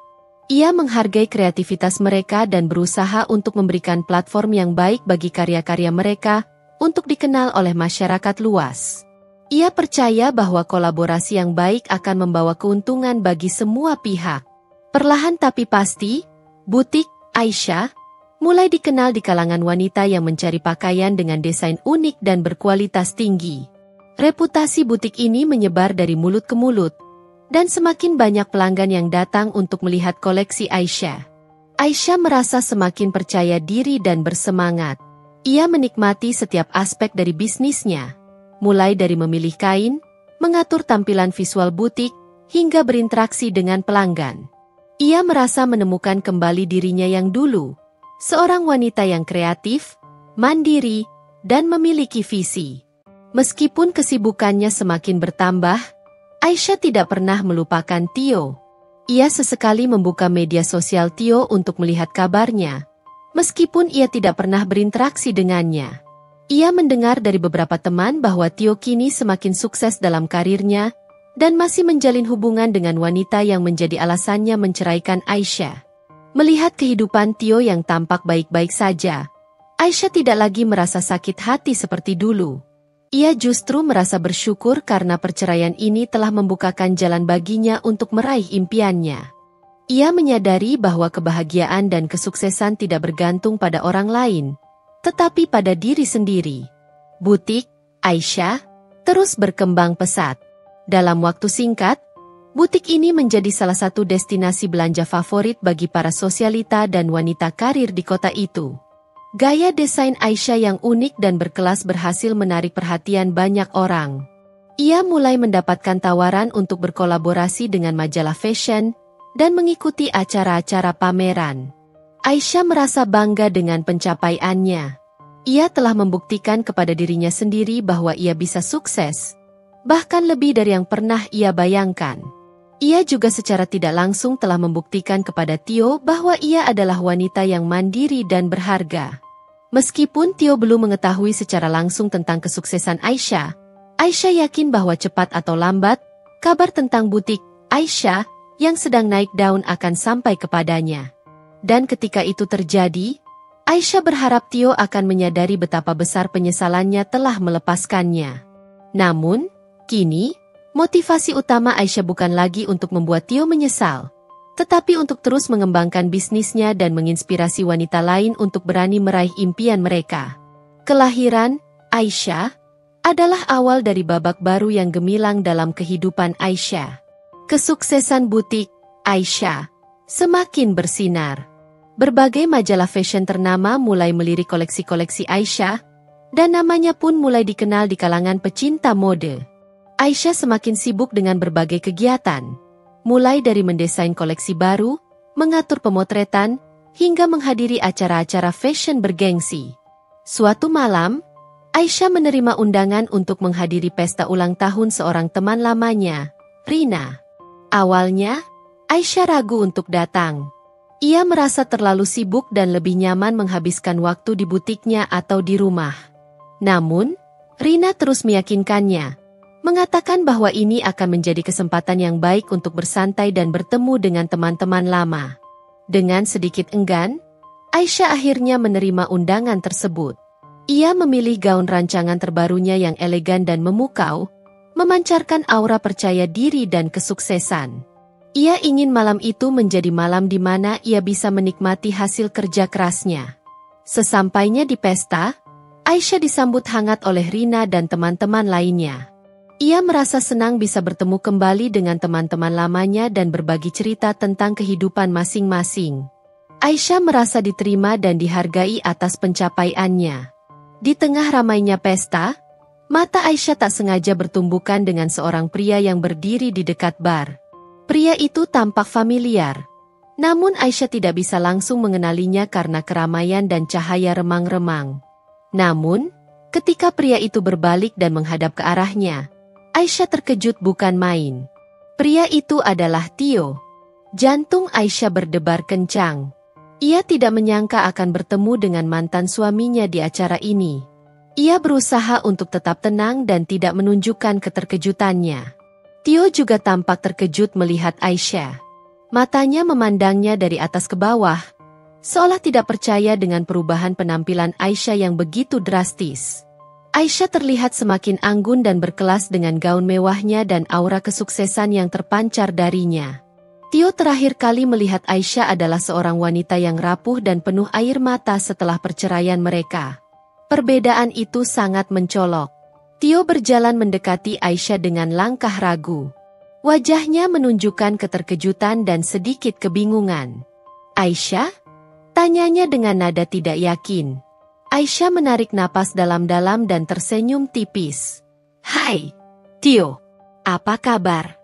Ia menghargai kreativitas mereka dan berusaha untuk memberikan platform yang baik bagi karya-karya mereka untuk dikenal oleh masyarakat luas. Ia percaya bahwa kolaborasi yang baik akan membawa keuntungan bagi semua pihak. Perlahan tapi pasti, butik Aisyah mulai dikenal di kalangan wanita yang mencari pakaian dengan desain unik dan berkualitas tinggi. Reputasi butik ini menyebar dari mulut ke mulut, dan semakin banyak pelanggan yang datang untuk melihat koleksi Aisyah. Aisyah merasa semakin percaya diri dan bersemangat. Ia menikmati setiap aspek dari bisnisnya, mulai dari memilih kain, mengatur tampilan visual butik, hingga berinteraksi dengan pelanggan. Ia merasa menemukan kembali dirinya yang dulu, seorang wanita yang kreatif, mandiri, dan memiliki visi. Meskipun kesibukannya semakin bertambah, Aisyah tidak pernah melupakan Tio. Ia sesekali membuka media sosial Tio untuk melihat kabarnya, meskipun ia tidak pernah berinteraksi dengannya. Ia mendengar dari beberapa teman bahwa Tio kini semakin sukses dalam karirnya, dan masih menjalin hubungan dengan wanita yang menjadi alasannya menceraikan Aisyah. Melihat kehidupan Tio yang tampak baik-baik saja, Aisyah tidak lagi merasa sakit hati seperti dulu. Ia justru merasa bersyukur karena perceraian ini telah membukakan jalan baginya untuk meraih impiannya. Ia menyadari bahwa kebahagiaan dan kesuksesan tidak bergantung pada orang lain, tetapi pada diri sendiri. Butik Aisyah terus berkembang pesat. Dalam waktu singkat, butik ini menjadi salah satu destinasi belanja favorit bagi para sosialita dan wanita karir di kota itu. Gaya desain Aisyah yang unik dan berkelas berhasil menarik perhatian banyak orang. Ia mulai mendapatkan tawaran untuk berkolaborasi dengan majalah fashion dan mengikuti acara-acara pameran. Aisyah merasa bangga dengan pencapaiannya. Ia telah membuktikan kepada dirinya sendiri bahwa ia bisa sukses, bahkan lebih dari yang pernah ia bayangkan. Ia juga secara tidak langsung telah membuktikan kepada Tio bahwa ia adalah wanita yang mandiri dan berharga. Meskipun Tio belum mengetahui secara langsung tentang kesuksesan Aisyah, Aisyah yakin bahwa cepat atau lambat, kabar tentang butik Aisyah yang sedang naik daun akan sampai kepadanya. Dan ketika itu terjadi, Aisyah berharap Tio akan menyadari betapa besar penyesalannya telah melepaskannya. Namun, kini, motivasi utama Aisyah bukan lagi untuk membuat Tio menyesal, tetapi untuk terus mengembangkan bisnisnya dan menginspirasi wanita lain untuk berani meraih impian mereka. Kelahiran Aisyah adalah awal dari babak baru yang gemilang dalam kehidupan Aisyah. Kesuksesan butik Aisyah semakin bersinar. Berbagai majalah fashion ternama mulai melirik koleksi-koleksi Aisyah, dan namanya pun mulai dikenal di kalangan pecinta mode. Aisyah semakin sibuk dengan berbagai kegiatan, mulai dari mendesain koleksi baru, mengatur pemotretan, hingga menghadiri acara-acara fashion bergengsi. Suatu malam, Aisyah menerima undangan untuk menghadiri pesta ulang tahun seorang teman lamanya, Rina. Awalnya, Aisyah ragu untuk datang. Ia merasa terlalu sibuk dan lebih nyaman menghabiskan waktu di butiknya atau di rumah. Namun, Rina terus meyakinkannya, mengatakan bahwa ini akan menjadi kesempatan yang baik untuk bersantai dan bertemu dengan teman-teman lama. Dengan sedikit enggan, Aisyah akhirnya menerima undangan tersebut. Ia memilih gaun rancangan terbarunya yang elegan dan memukau, memancarkan aura percaya diri dan kesuksesan. Ia ingin malam itu menjadi malam di mana ia bisa menikmati hasil kerja kerasnya. Sesampainya di pesta, Aisyah disambut hangat oleh Rina dan teman-teman lainnya. Ia merasa senang bisa bertemu kembali dengan teman-teman lamanya dan berbagi cerita tentang kehidupan masing-masing. Aisyah merasa diterima dan dihargai atas pencapaiannya. Di tengah ramainya pesta, mata Aisyah tak sengaja bertumbukan dengan seorang pria yang berdiri di dekat bar. Pria itu tampak familiar. Namun Aisyah tidak bisa langsung mengenalinya karena keramaian dan cahaya remang-remang. Namun, ketika pria itu berbalik dan menghadap ke arahnya, Aisyah terkejut bukan main. Pria itu adalah Tio. Jantung Aisyah berdebar kencang. Ia tidak menyangka akan bertemu dengan mantan suaminya di acara ini. Ia berusaha untuk tetap tenang dan tidak menunjukkan keterkejutannya. Tio juga tampak terkejut melihat Aisyah. Matanya memandangnya dari atas ke bawah, seolah tidak percaya dengan perubahan penampilan Aisyah yang begitu drastis. Aisyah terlihat semakin anggun dan berkelas dengan gaun mewahnya dan aura kesuksesan yang terpancar darinya. Tio terakhir kali melihat Aisyah adalah seorang wanita yang rapuh dan penuh air mata setelah perceraian mereka. Perbedaan itu sangat mencolok. Tio berjalan mendekati Aisyah dengan langkah ragu. Wajahnya menunjukkan keterkejutan dan sedikit kebingungan. "Aisyah?" tanyanya dengan nada tidak yakin. Aisyah menarik napas dalam-dalam dan tersenyum tipis. "Hai, Tio. Apa kabar?"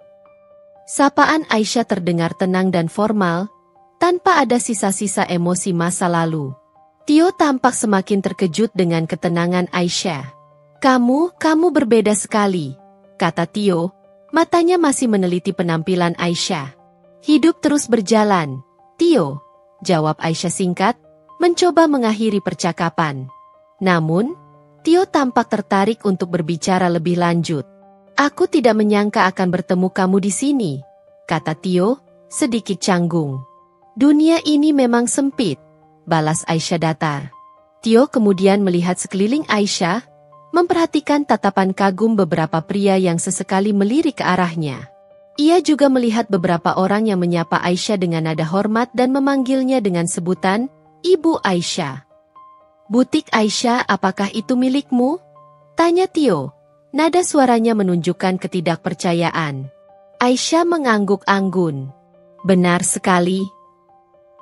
Sapaan Aisyah terdengar tenang dan formal, tanpa ada sisa-sisa emosi masa lalu. Tio tampak semakin terkejut dengan ketenangan Aisyah. Kamu berbeda sekali," kata Tio, matanya masih meneliti penampilan Aisyah. "Hidup terus berjalan, Tio," jawab Aisyah singkat, mencoba mengakhiri percakapan. Namun, Tio tampak tertarik untuk berbicara lebih lanjut. "Aku tidak menyangka akan bertemu kamu di sini," kata Tio, sedikit canggung. "Dunia ini memang sempit," balas Aisyah datar. Tio kemudian melihat sekeliling Aisyah, memperhatikan tatapan kagum beberapa pria yang sesekali melirik ke arahnya. Ia juga melihat beberapa orang yang menyapa Aisyah dengan nada hormat dan memanggilnya dengan sebutan, "Ibu Aisyah." "Butik Aisyah, apakah itu milikmu?" tanya Tio. Nada suaranya menunjukkan ketidakpercayaan. Aisyah mengangguk anggun. "Benar sekali."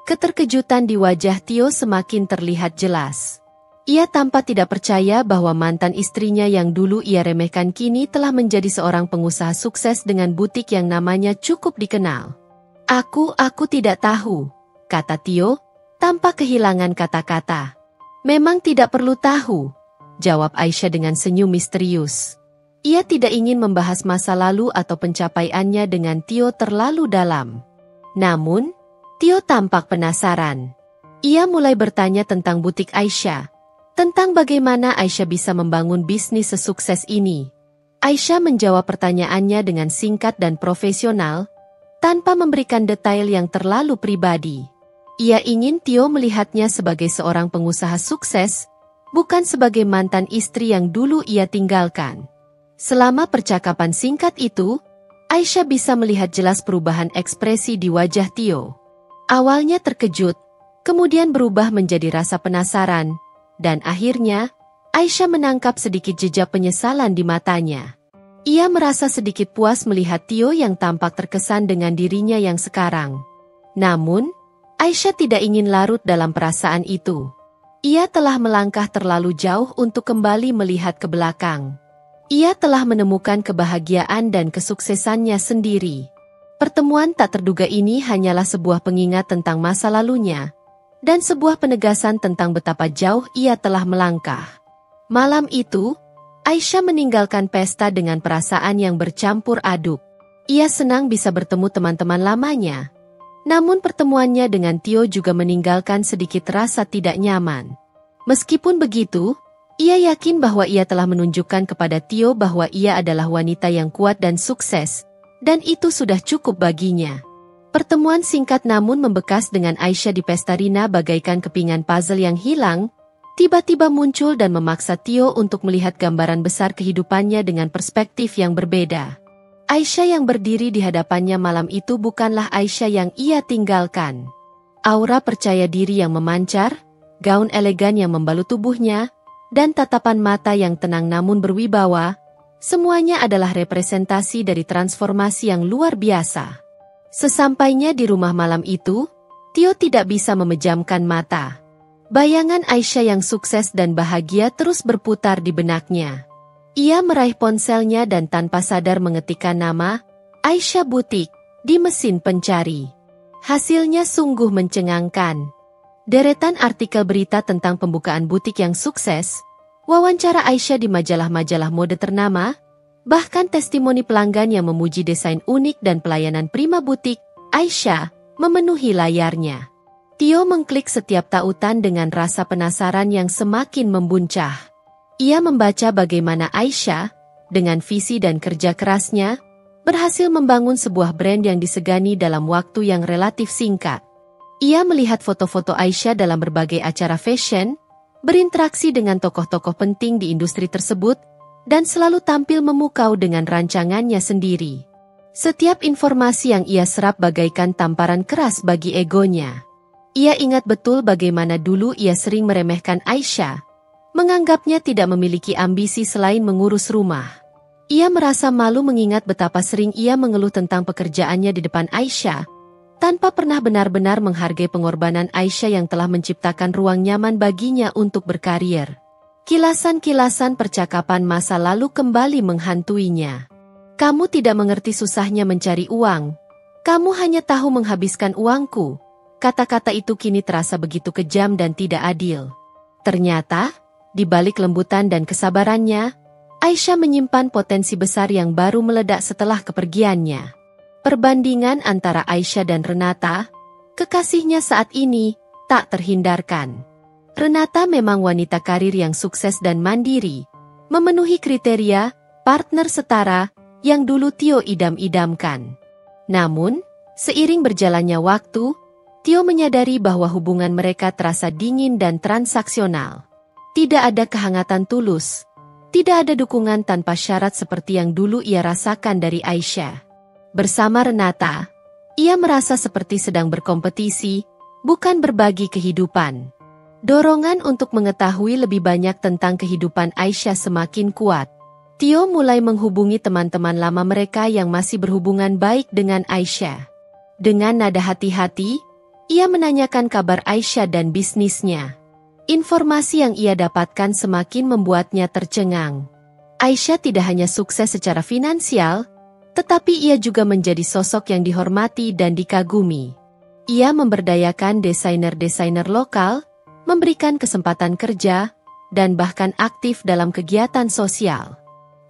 Keterkejutan di wajah Tio semakin terlihat jelas. Ia tampak tidak percaya bahwa mantan istrinya yang dulu ia remehkan kini telah menjadi seorang pengusaha sukses dengan butik yang namanya cukup dikenal. Aku tidak tahu," kata Tio, tanpa kehilangan kata-kata. "Memang tidak perlu tahu," jawab Aisyah dengan senyum misterius. Ia tidak ingin membahas masa lalu atau pencapaiannya dengan Tio terlalu dalam. Namun, Tio tampak penasaran. Ia mulai bertanya tentang butik Aisyah, tentang bagaimana Aisyah bisa membangun bisnis sesukses ini. Aisyah menjawab pertanyaannya dengan singkat dan profesional, tanpa memberikan detail yang terlalu pribadi. Ia ingin Tio melihatnya sebagai seorang pengusaha sukses, bukan sebagai mantan istri yang dulu ia tinggalkan. Selama percakapan singkat itu, Aisyah bisa melihat jelas perubahan ekspresi di wajah Tio. Awalnya terkejut, kemudian berubah menjadi rasa penasaran, dan akhirnya, Aisyah menangkap sedikit jejak penyesalan di matanya. Ia merasa sedikit puas melihat Tio yang tampak terkesan dengan dirinya yang sekarang. Namun, Aisyah tidak ingin larut dalam perasaan itu. Ia telah melangkah terlalu jauh untuk kembali melihat ke belakang. Ia telah menemukan kebahagiaan dan kesuksesannya sendiri. Pertemuan tak terduga ini hanyalah sebuah pengingat tentang masa lalunya, dan sebuah penegasan tentang betapa jauh ia telah melangkah. Malam itu, Aisyah meninggalkan pesta dengan perasaan yang bercampur aduk. Ia senang bisa bertemu teman-teman lamanya. Namun pertemuannya dengan Tio juga meninggalkan sedikit rasa tidak nyaman. Meskipun begitu, ia yakin bahwa ia telah menunjukkan kepada Tio bahwa ia adalah wanita yang kuat dan sukses, dan itu sudah cukup baginya. Pertemuan singkat namun membekas dengan Aisyah di pesta Rina bagaikan kepingan puzzle yang hilang, tiba-tiba muncul dan memaksa Tio untuk melihat gambaran besar kehidupannya dengan perspektif yang berbeda. Aisyah yang berdiri di hadapannya malam itu bukanlah Aisyah yang ia tinggalkan. Aura percaya diri yang memancar, gaun elegan yang membalut tubuhnya, dan tatapan mata yang tenang namun berwibawa, semuanya adalah representasi dari transformasi yang luar biasa. Sesampainya di rumah malam itu, Tio tidak bisa memejamkan mata. Bayangan Aisyah yang sukses dan bahagia terus berputar di benaknya. Ia meraih ponselnya dan tanpa sadar mengetikkan nama Aisyah Butik di mesin pencari. Hasilnya sungguh mencengangkan. Deretan artikel berita tentang pembukaan butik yang sukses, wawancara Aisyah di majalah-majalah mode ternama, bahkan testimoni pelanggan yang memuji desain unik dan pelayanan prima butik Aisyah memenuhi layarnya. Tio mengklik setiap tautan dengan rasa penasaran yang semakin membuncah. Ia membaca bagaimana Aisyah, dengan visi dan kerja kerasnya, berhasil membangun sebuah brand yang disegani dalam waktu yang relatif singkat. Ia melihat foto-foto Aisyah dalam berbagai acara fashion, berinteraksi dengan tokoh-tokoh penting di industri tersebut, dan selalu tampil memukau dengan rancangannya sendiri. Setiap informasi yang ia serap bagaikan tamparan keras bagi egonya. Ia ingat betul bagaimana dulu ia sering meremehkan Aisyah, menganggapnya tidak memiliki ambisi selain mengurus rumah. Ia merasa malu mengingat betapa sering ia mengeluh tentang pekerjaannya di depan Aisyah, tanpa pernah benar-benar menghargai pengorbanan Aisyah yang telah menciptakan ruang nyaman baginya untuk berkarir. Kilasan-kilasan percakapan masa lalu kembali menghantuinya. Kamu tidak mengerti susahnya mencari uang. Kamu hanya tahu menghabiskan uangku. Kata-kata itu kini terasa begitu kejam dan tidak adil. Ternyata, di balik lembutan dan kesabarannya, Aisyah menyimpan potensi besar yang baru meledak setelah kepergiannya. Perbandingan antara Aisyah dan Renata, kekasihnya saat ini, tak terhindarkan. Renata memang wanita karir yang sukses dan mandiri, memenuhi kriteria partner setara yang dulu Tio idam-idamkan. Namun, seiring berjalannya waktu, Tio menyadari bahwa hubungan mereka terasa dingin dan transaksional. Tidak ada kehangatan tulus, tidak ada dukungan tanpa syarat seperti yang dulu ia rasakan dari Aisyah. Bersama Renata, ia merasa seperti sedang berkompetisi, bukan berbagi kehidupan. Dorongan untuk mengetahui lebih banyak tentang kehidupan Aisyah semakin kuat. Tio mulai menghubungi teman-teman lama mereka yang masih berhubungan baik dengan Aisyah. Dengan nada hati-hati, ia menanyakan kabar Aisyah dan bisnisnya. Informasi yang ia dapatkan semakin membuatnya tercengang. Aisyah tidak hanya sukses secara finansial, tetapi ia juga menjadi sosok yang dihormati dan dikagumi. Ia memberdayakan desainer-desainer lokal, memberikan kesempatan kerja, dan bahkan aktif dalam kegiatan sosial.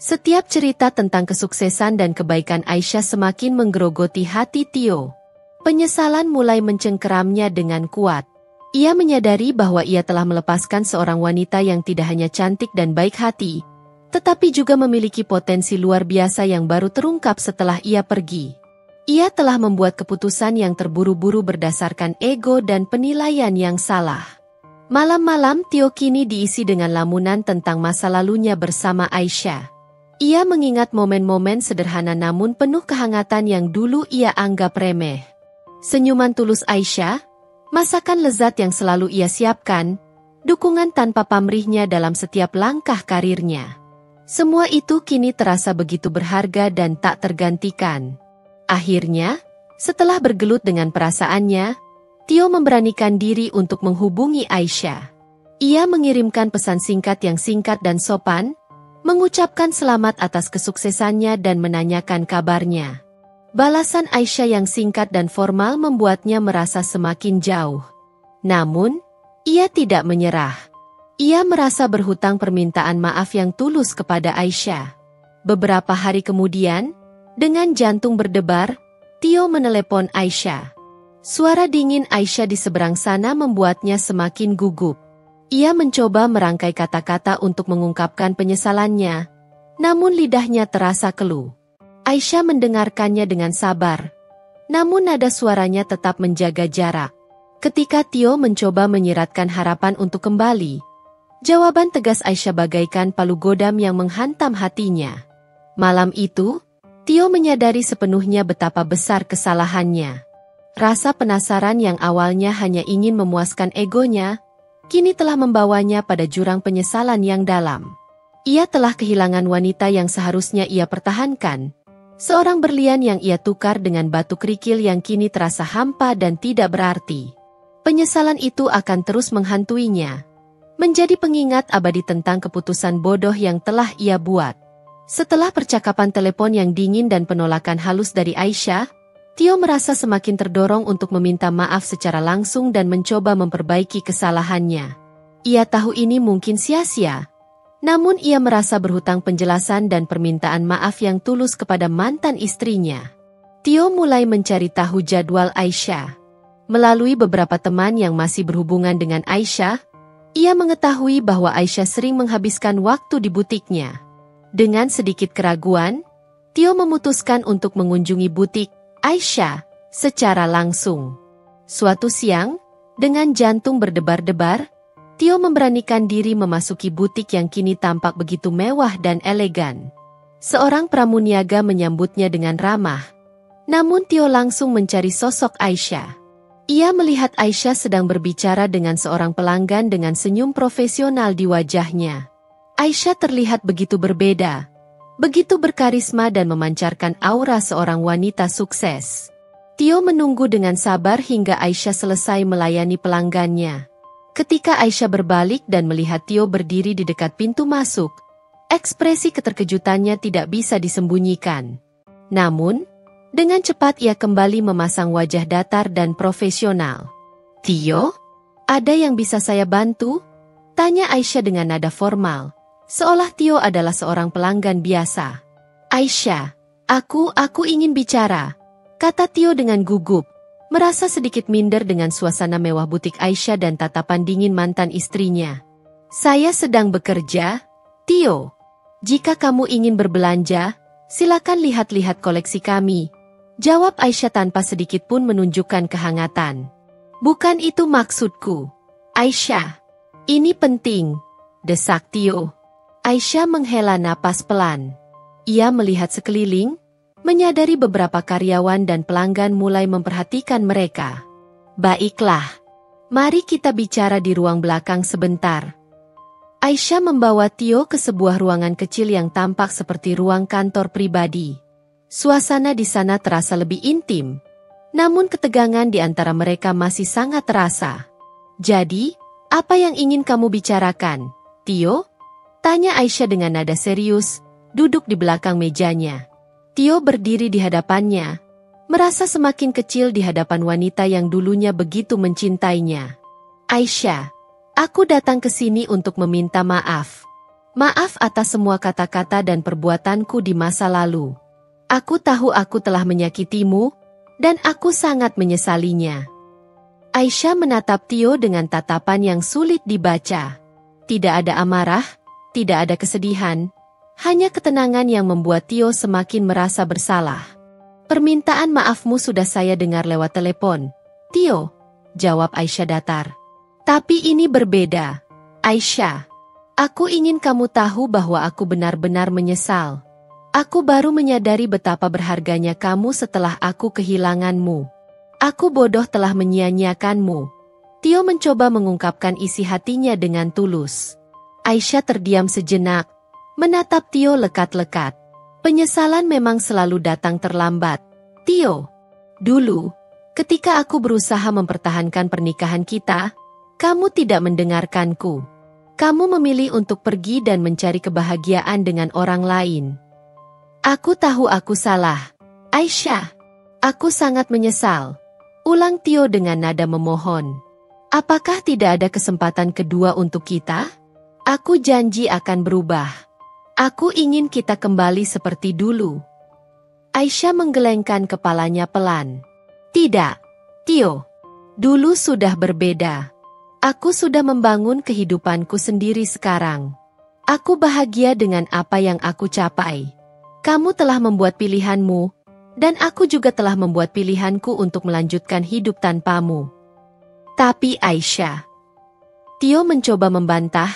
Setiap cerita tentang kesuksesan dan kebaikan Aisyah semakin menggerogoti hati Tio. Penyesalan mulai mencengkeramnya dengan kuat. Ia menyadari bahwa ia telah melepaskan seorang wanita yang tidak hanya cantik dan baik hati, tetapi juga memiliki potensi luar biasa yang baru terungkap setelah ia pergi. Ia telah membuat keputusan yang terburu-buru berdasarkan ego dan penilaian yang salah. Malam-malam Tio kini diisi dengan lamunan tentang masa lalunya bersama Aisyah. Ia mengingat momen-momen sederhana namun penuh kehangatan yang dulu ia anggap remeh. Senyuman tulus Aisyah, masakan lezat yang selalu ia siapkan, dukungan tanpa pamrihnya dalam setiap langkah karirnya. Semua itu kini terasa begitu berharga dan tak tergantikan. Akhirnya, setelah bergelut dengan perasaannya, Tio memberanikan diri untuk menghubungi Aisyah. Ia mengirimkan pesan singkat yang singkat dan sopan, mengucapkan selamat atas kesuksesannya dan menanyakan kabarnya. Balasan Aisyah yang singkat dan formal membuatnya merasa semakin jauh. Namun, ia tidak menyerah. Ia merasa berhutang permintaan maaf yang tulus kepada Aisyah. Beberapa hari kemudian, dengan jantung berdebar, Tio menelepon Aisyah. Suara dingin Aisyah di seberang sana membuatnya semakin gugup. Ia mencoba merangkai kata-kata untuk mengungkapkan penyesalannya, namun lidahnya terasa keluh. Aisyah mendengarkannya dengan sabar, namun nada suaranya tetap menjaga jarak. Ketika Tio mencoba menyiratkan harapan untuk kembali, jawaban tegas Aisyah bagaikan palu godam yang menghantam hatinya. Malam itu, Tio menyadari sepenuhnya betapa besar kesalahannya. Rasa penasaran yang awalnya hanya ingin memuaskan egonya, kini telah membawanya pada jurang penyesalan yang dalam. Ia telah kehilangan wanita yang seharusnya ia pertahankan, seorang berlian yang ia tukar dengan batu kerikil yang kini terasa hampa dan tidak berarti. Penyesalan itu akan terus menghantuinya, menjadi pengingat abadi tentang keputusan bodoh yang telah ia buat. Setelah percakapan telepon yang dingin dan penolakan halus dari Aisyah, Tio merasa semakin terdorong untuk meminta maaf secara langsung dan mencoba memperbaiki kesalahannya. Ia tahu ini mungkin sia-sia, namun ia merasa berhutang penjelasan dan permintaan maaf yang tulus kepada mantan istrinya. Tio mulai mencari tahu jadwal Aisyah. Melalui beberapa teman yang masih berhubungan dengan Aisyah, ia mengetahui bahwa Aisyah sering menghabiskan waktu di butiknya. Dengan sedikit keraguan, Tio memutuskan untuk mengunjungi butik Aisyah secara langsung. Suatu siang, dengan jantung berdebar-debar, Tio memberanikan diri memasuki butik yang kini tampak begitu mewah dan elegan. Seorang pramuniaga menyambutnya dengan ramah, namun Tio langsung mencari sosok Aisyah. Ia melihat Aisyah sedang berbicara dengan seorang pelanggan dengan senyum profesional di wajahnya. Aisyah terlihat begitu berbeda, begitu berkarisma dan memancarkan aura seorang wanita sukses. Tio menunggu dengan sabar hingga Aisyah selesai melayani pelanggannya. Ketika Aisyah berbalik dan melihat Tio berdiri di dekat pintu masuk, ekspresi keterkejutannya tidak bisa disembunyikan. Namun, dengan cepat ia kembali memasang wajah datar dan profesional. "Tio, ada yang bisa saya bantu?" tanya Aisyah dengan nada formal, seolah Tio adalah seorang pelanggan biasa. "Aisyah, aku ingin bicara," kata Tio dengan gugup, merasa sedikit minder dengan suasana mewah butik Aisyah dan tatapan dingin mantan istrinya. "Saya sedang bekerja, Tio. Jika kamu ingin berbelanja, silakan lihat-lihat koleksi kami," jawab Aisyah tanpa sedikit pun menunjukkan kehangatan. "Bukan itu maksudku, Aisyah. Ini penting," desak Tio. Aisyah menghela napas pelan. Ia melihat sekeliling, menyadari beberapa karyawan dan pelanggan mulai memperhatikan mereka. "Baiklah, mari kita bicara di ruang belakang sebentar." Aisyah membawa Tio ke sebuah ruangan kecil yang tampak seperti ruang kantor pribadi. Suasana di sana terasa lebih intim, namun ketegangan di antara mereka masih sangat terasa. "Jadi, apa yang ingin kamu bicarakan, Tio?" tanya Aisyah dengan nada serius, duduk di belakang mejanya. Tio berdiri di hadapannya, merasa semakin kecil di hadapan wanita yang dulunya begitu mencintainya. "Aisyah, aku datang ke sini untuk meminta maaf. Maaf atas semua kata-kata dan perbuatanku di masa lalu. Aku tahu aku telah menyakitimu, dan aku sangat menyesalinya." Aisyah menatap Tio dengan tatapan yang sulit dibaca. Tidak ada amarah, tidak ada kesedihan, hanya ketenangan yang membuat Tio semakin merasa bersalah. "Permintaan maafmu sudah saya dengar lewat telepon, Tio," jawab Aisyah datar. "Tapi ini berbeda, Aisyah. Aku ingin kamu tahu bahwa aku benar-benar menyesal. Aku baru menyadari betapa berharganya kamu setelah aku kehilanganmu. Aku bodoh telah menyia-nyiakanmu." Tio mencoba mengungkapkan isi hatinya dengan tulus. Aisyah terdiam sejenak, menatap Tio lekat-lekat. "Penyesalan memang selalu datang terlambat, Tio. Dulu, ketika aku berusaha mempertahankan pernikahan kita, kamu tidak mendengarkanku. Kamu memilih untuk pergi dan mencari kebahagiaan dengan orang lain. Aku tahu aku salah, Aisyah. Aku sangat menyesal," ulang Tio dengan nada memohon. "Apakah tidak ada kesempatan kedua untuk kita?" Aku janji akan berubah. Aku ingin kita kembali seperti dulu. Aisyah menggelengkan kepalanya pelan. Tidak, Tio. Dulu sudah berbeda. Aku sudah membangun kehidupanku sendiri sekarang. Aku bahagia dengan apa yang aku capai. Kamu telah membuat pilihanmu, dan aku juga telah membuat pilihanku untuk melanjutkan hidup tanpamu. Tapi Aisyah. Tio mencoba membantah,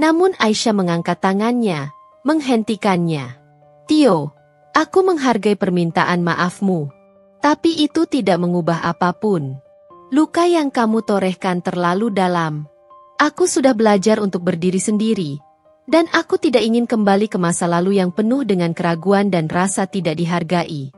namun Aisyah mengangkat tangannya, menghentikannya. Tio, aku menghargai permintaan maafmu, tapi itu tidak mengubah apapun. Luka yang kamu torehkan terlalu dalam. Aku sudah belajar untuk berdiri sendiri. Dan aku tidak ingin kembali ke masa lalu yang penuh dengan keraguan dan rasa tidak dihargai.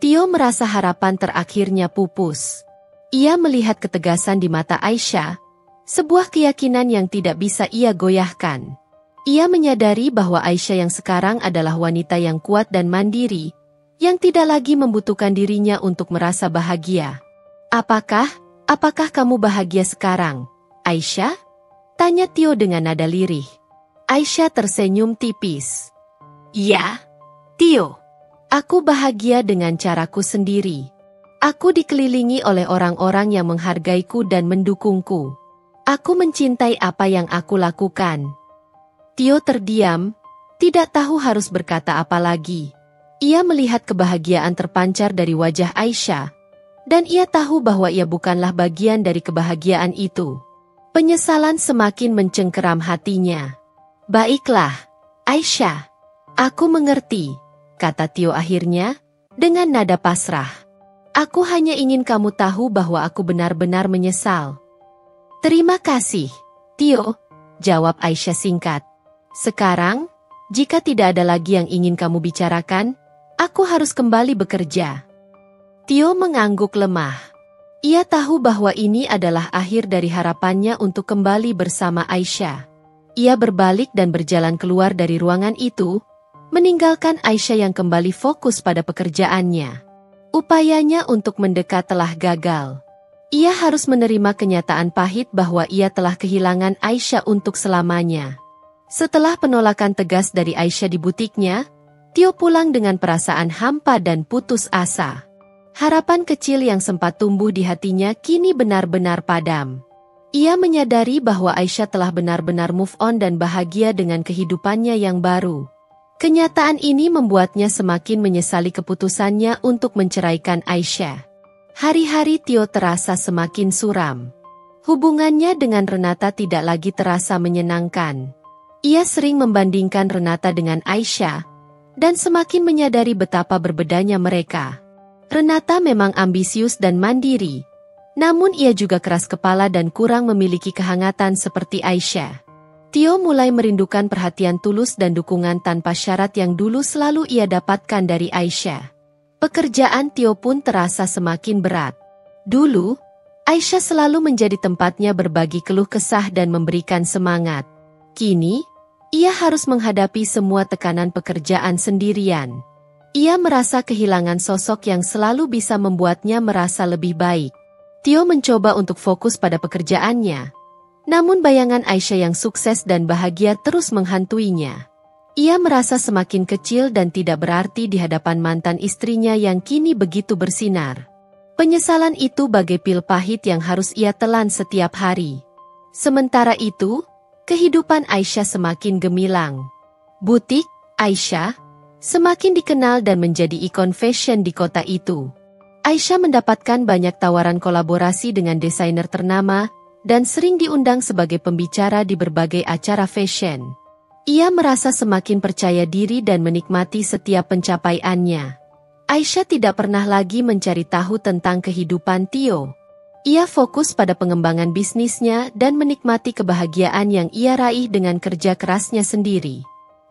Tio merasa harapan terakhirnya pupus. Ia melihat ketegasan di mata Aisyah, sebuah keyakinan yang tidak bisa ia goyahkan. Ia menyadari bahwa Aisyah yang sekarang adalah wanita yang kuat dan mandiri, yang tidak lagi membutuhkan dirinya untuk merasa bahagia. Apakah kamu bahagia sekarang, Aisyah? Tanya Tio dengan nada lirih. Aisyah tersenyum tipis. Ya, Tio. Aku bahagia dengan caraku sendiri. Aku dikelilingi oleh orang-orang yang menghargaiku dan mendukungku. Aku mencintai apa yang aku lakukan. Tio terdiam, tidak tahu harus berkata apa lagi. Ia melihat kebahagiaan terpancar dari wajah Aisyah, dan ia tahu bahwa ia bukanlah bagian dari kebahagiaan itu. Penyesalan semakin mencengkeram hatinya. Baiklah, Aisyah. Aku mengerti, kata Tio akhirnya, dengan nada pasrah. Aku hanya ingin kamu tahu bahwa aku benar-benar menyesal. Terima kasih, Tio, jawab Aisyah singkat. Sekarang, jika tidak ada lagi yang ingin kamu bicarakan, aku harus kembali bekerja. Tio mengangguk lemah. Ia tahu bahwa ini adalah akhir dari harapannya untuk kembali bersama Aisyah. Ia berbalik dan berjalan keluar dari ruangan itu, meninggalkan Aisyah yang kembali fokus pada pekerjaannya. Upayanya untuk mendekat telah gagal. Ia harus menerima kenyataan pahit bahwa ia telah kehilangan Aisyah untuk selamanya. Setelah penolakan tegas dari Aisyah di butiknya, Tio pulang dengan perasaan hampa dan putus asa. Harapan kecil yang sempat tumbuh di hatinya kini benar-benar padam. Ia menyadari bahwa Aisyah telah benar-benar move on dan bahagia dengan kehidupannya yang baru. Kenyataan ini membuatnya semakin menyesali keputusannya untuk menceraikan Aisyah. Hari-hari Tio terasa semakin suram. Hubungannya dengan Renata tidak lagi terasa menyenangkan. Ia sering membandingkan Renata dengan Aisyah, dan semakin menyadari betapa berbedanya mereka. Renata memang ambisius dan mandiri. Namun ia juga keras kepala dan kurang memiliki kehangatan seperti Aisyah. Tio mulai merindukan perhatian tulus dan dukungan tanpa syarat yang dulu selalu ia dapatkan dari Aisyah. Pekerjaan Tio pun terasa semakin berat. Dulu, Aisyah selalu menjadi tempatnya berbagi keluh kesah dan memberikan semangat. Kini, ia harus menghadapi semua tekanan pekerjaan sendirian. Ia merasa kehilangan sosok yang selalu bisa membuatnya merasa lebih baik. Tio mencoba untuk fokus pada pekerjaannya. Namun bayangan Aisyah yang sukses dan bahagia terus menghantuinya. Ia merasa semakin kecil dan tidak berarti di hadapan mantan istrinya yang kini begitu bersinar. Penyesalan itu bagai pil pahit yang harus ia telan setiap hari. Sementara itu, kehidupan Aisyah semakin gemilang. Butik Aisyah semakin dikenal dan menjadi ikon fashion di kota itu. Aisyah mendapatkan banyak tawaran kolaborasi dengan desainer ternama dan sering diundang sebagai pembicara di berbagai acara fashion. Ia merasa semakin percaya diri dan menikmati setiap pencapaiannya. Aisyah tidak pernah lagi mencari tahu tentang kehidupan Tio. Ia fokus pada pengembangan bisnisnya dan menikmati kebahagiaan yang ia raih dengan kerja kerasnya sendiri.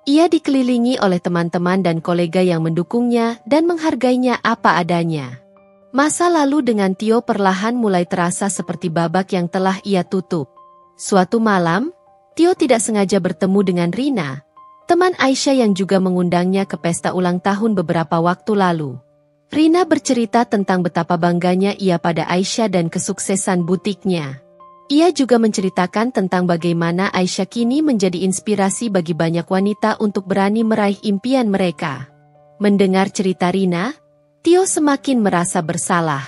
Ia dikelilingi oleh teman-teman dan kolega yang mendukungnya dan menghargainya apa adanya. Masa lalu dengan Tio perlahan mulai terasa seperti babak yang telah ia tutup. Suatu malam, Tio tidak sengaja bertemu dengan Rina, teman Aisyah yang juga mengundangnya ke pesta ulang tahun beberapa waktu lalu. Rina bercerita tentang betapa bangganya ia pada Aisyah dan kesuksesan butiknya. Ia juga menceritakan tentang bagaimana Aisyah kini menjadi inspirasi bagi banyak wanita untuk berani meraih impian mereka. Mendengar cerita Rina, Tio semakin merasa bersalah.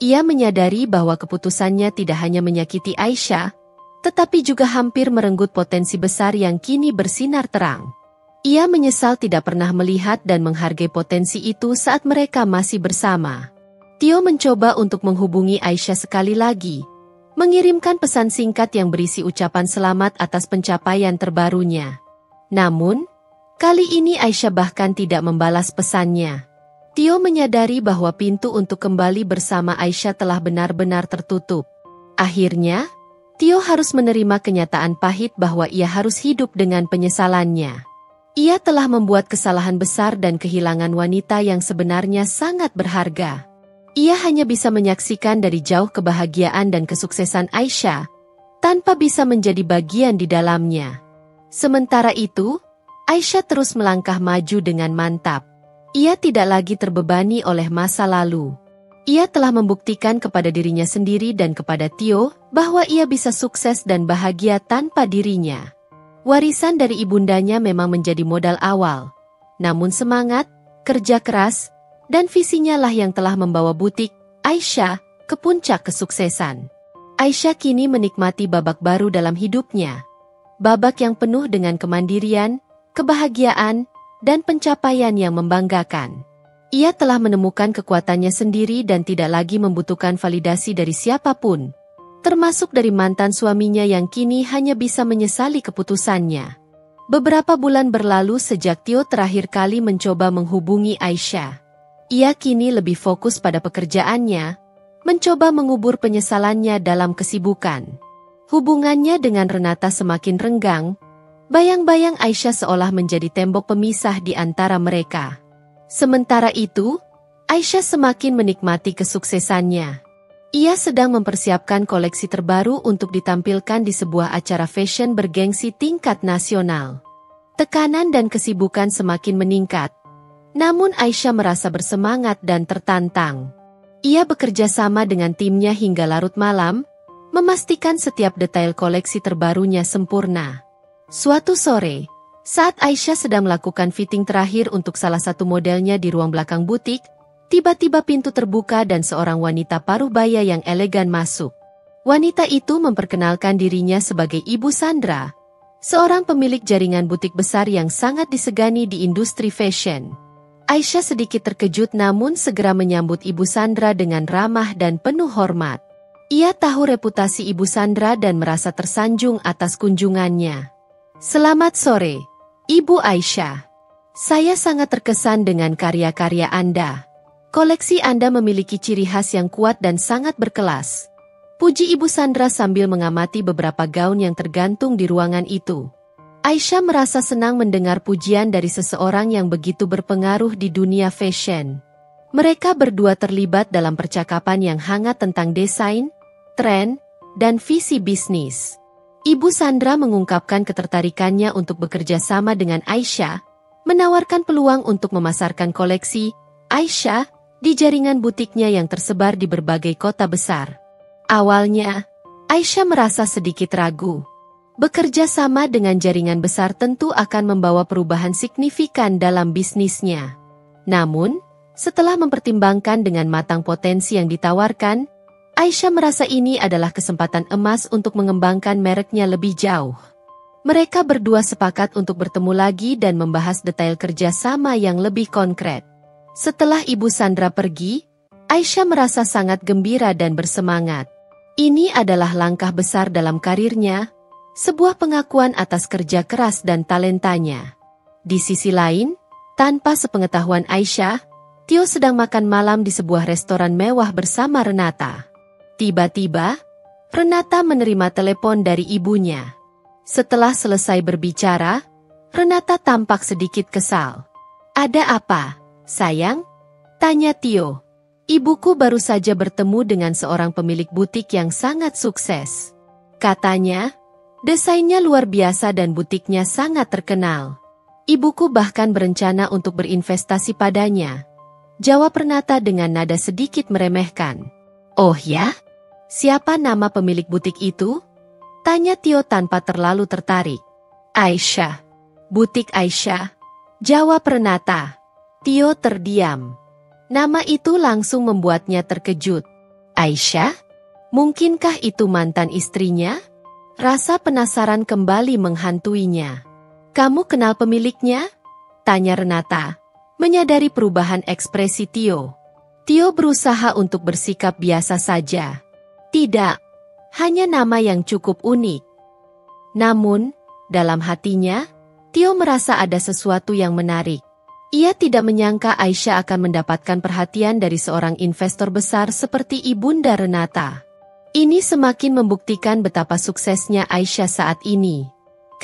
Ia menyadari bahwa keputusannya tidak hanya menyakiti Aisyah, tetapi juga hampir merenggut potensi besar yang kini bersinar terang. Ia menyesal tidak pernah melihat dan menghargai potensi itu saat mereka masih bersama. Tio mencoba untuk menghubungi Aisyah sekali lagi, mengirimkan pesan singkat yang berisi ucapan selamat atas pencapaian terbarunya. Namun, kali ini Aisyah bahkan tidak membalas pesannya. Tio menyadari bahwa pintu untuk kembali bersama Aisyah telah benar-benar tertutup. Akhirnya, Tio harus menerima kenyataan pahit bahwa ia harus hidup dengan penyesalannya. Ia telah membuat kesalahan besar dan kehilangan wanita yang sebenarnya sangat berharga. Ia hanya bisa menyaksikan dari jauh kebahagiaan dan kesuksesan Aisyah, tanpa bisa menjadi bagian di dalamnya. Sementara itu, Aisyah terus melangkah maju dengan mantap. Ia tidak lagi terbebani oleh masa lalu. Ia telah membuktikan kepada dirinya sendiri dan kepada Tio bahwa ia bisa sukses dan bahagia tanpa dirinya. Warisan dari ibundanya memang menjadi modal awal. Namun semangat, kerja keras, dan visinya lah yang telah membawa butik Aisyah ke puncak kesuksesan. Aisyah kini menikmati babak baru dalam hidupnya. Babak yang penuh dengan kemandirian, kebahagiaan, dan pencapaian yang membanggakan. Ia telah menemukan kekuatannya sendiri dan tidak lagi membutuhkan validasi dari siapapun, termasuk dari mantan suaminya yang kini hanya bisa menyesali keputusannya. Beberapa bulan berlalu sejak Tio terakhir kali mencoba menghubungi Aisyah. Ia kini lebih fokus pada pekerjaannya, mencoba mengubur penyesalannya dalam kesibukan. Hubungannya dengan Renata semakin renggang, bayang-bayang Aisyah seolah menjadi tembok pemisah di antara mereka. Sementara itu, Aisyah semakin menikmati kesuksesannya. Ia sedang mempersiapkan koleksi terbaru untuk ditampilkan di sebuah acara fashion bergengsi tingkat nasional. Tekanan dan kesibukan semakin meningkat. Namun Aisyah merasa bersemangat dan tertantang. Ia bekerja sama dengan timnya hingga larut malam, memastikan setiap detail koleksi terbarunya sempurna. Suatu sore, saat Aisyah sedang melakukan fitting terakhir untuk salah satu modelnya di ruang belakang butik, tiba-tiba pintu terbuka dan seorang wanita paruh baya yang elegan masuk. Wanita itu memperkenalkan dirinya sebagai Ibu Sandra, seorang pemilik jaringan butik besar yang sangat disegani di industri fashion. Aisyah sedikit terkejut namun segera menyambut Ibu Sandra dengan ramah dan penuh hormat. Ia tahu reputasi Ibu Sandra dan merasa tersanjung atas kunjungannya. Selamat sore, Ibu Aisyah. Saya sangat terkesan dengan karya-karya Anda. Koleksi Anda memiliki ciri khas yang kuat dan sangat berkelas. Puji Ibu Sandra sambil mengamati beberapa gaun yang tergantung di ruangan itu. Aisyah merasa senang mendengar pujian dari seseorang yang begitu berpengaruh di dunia fashion. Mereka berdua terlibat dalam percakapan yang hangat tentang desain, tren, dan visi bisnis. Ibu Sandra mengungkapkan ketertarikannya untuk bekerja sama dengan Aisyah, menawarkan peluang untuk memasarkan koleksi Aisyah di jaringan butiknya yang tersebar di berbagai kota besar. Awalnya, Aisyah merasa sedikit ragu. Bekerja sama dengan jaringan besar tentu akan membawa perubahan signifikan dalam bisnisnya. Namun, setelah mempertimbangkan dengan matang potensi yang ditawarkan, Aisyah merasa ini adalah kesempatan emas untuk mengembangkan mereknya lebih jauh. Mereka berdua sepakat untuk bertemu lagi dan membahas detail kerjasama yang lebih konkret. Setelah Ibu Sandra pergi, Aisyah merasa sangat gembira dan bersemangat. Ini adalah langkah besar dalam karirnya, sebuah pengakuan atas kerja keras dan talentanya. Di sisi lain, tanpa sepengetahuan Aisyah, Tio sedang makan malam di sebuah restoran mewah bersama Renata. Tiba-tiba, Renata menerima telepon dari ibunya. Setelah selesai berbicara, Renata tampak sedikit kesal. "Ada apa, sayang?" tanya Tio. "Ibuku baru saja bertemu dengan seorang pemilik butik yang sangat sukses. Katanya, desainnya luar biasa dan butiknya sangat terkenal. Ibuku bahkan berencana untuk berinvestasi padanya," jawab Renata dengan nada sedikit meremehkan. "Oh ya? Siapa nama pemilik butik itu? Tanya Tio tanpa terlalu tertarik. Aisyah. Butik Aisyah. Jawab Renata. Tio terdiam. Nama itu langsung membuatnya terkejut. Aisyah? Mungkinkah itu mantan istrinya? Rasa penasaran kembali menghantuinya. Kamu kenal pemiliknya? Tanya Renata, menyadari perubahan ekspresi Tio. Tio berusaha untuk bersikap biasa saja. Tidak, hanya nama yang cukup unik. Namun, dalam hatinya, Tio merasa ada sesuatu yang menarik. Ia tidak menyangka Aisyah akan mendapatkan perhatian dari seorang investor besar seperti Ibunda Renata. Ini semakin membuktikan betapa suksesnya Aisyah saat ini.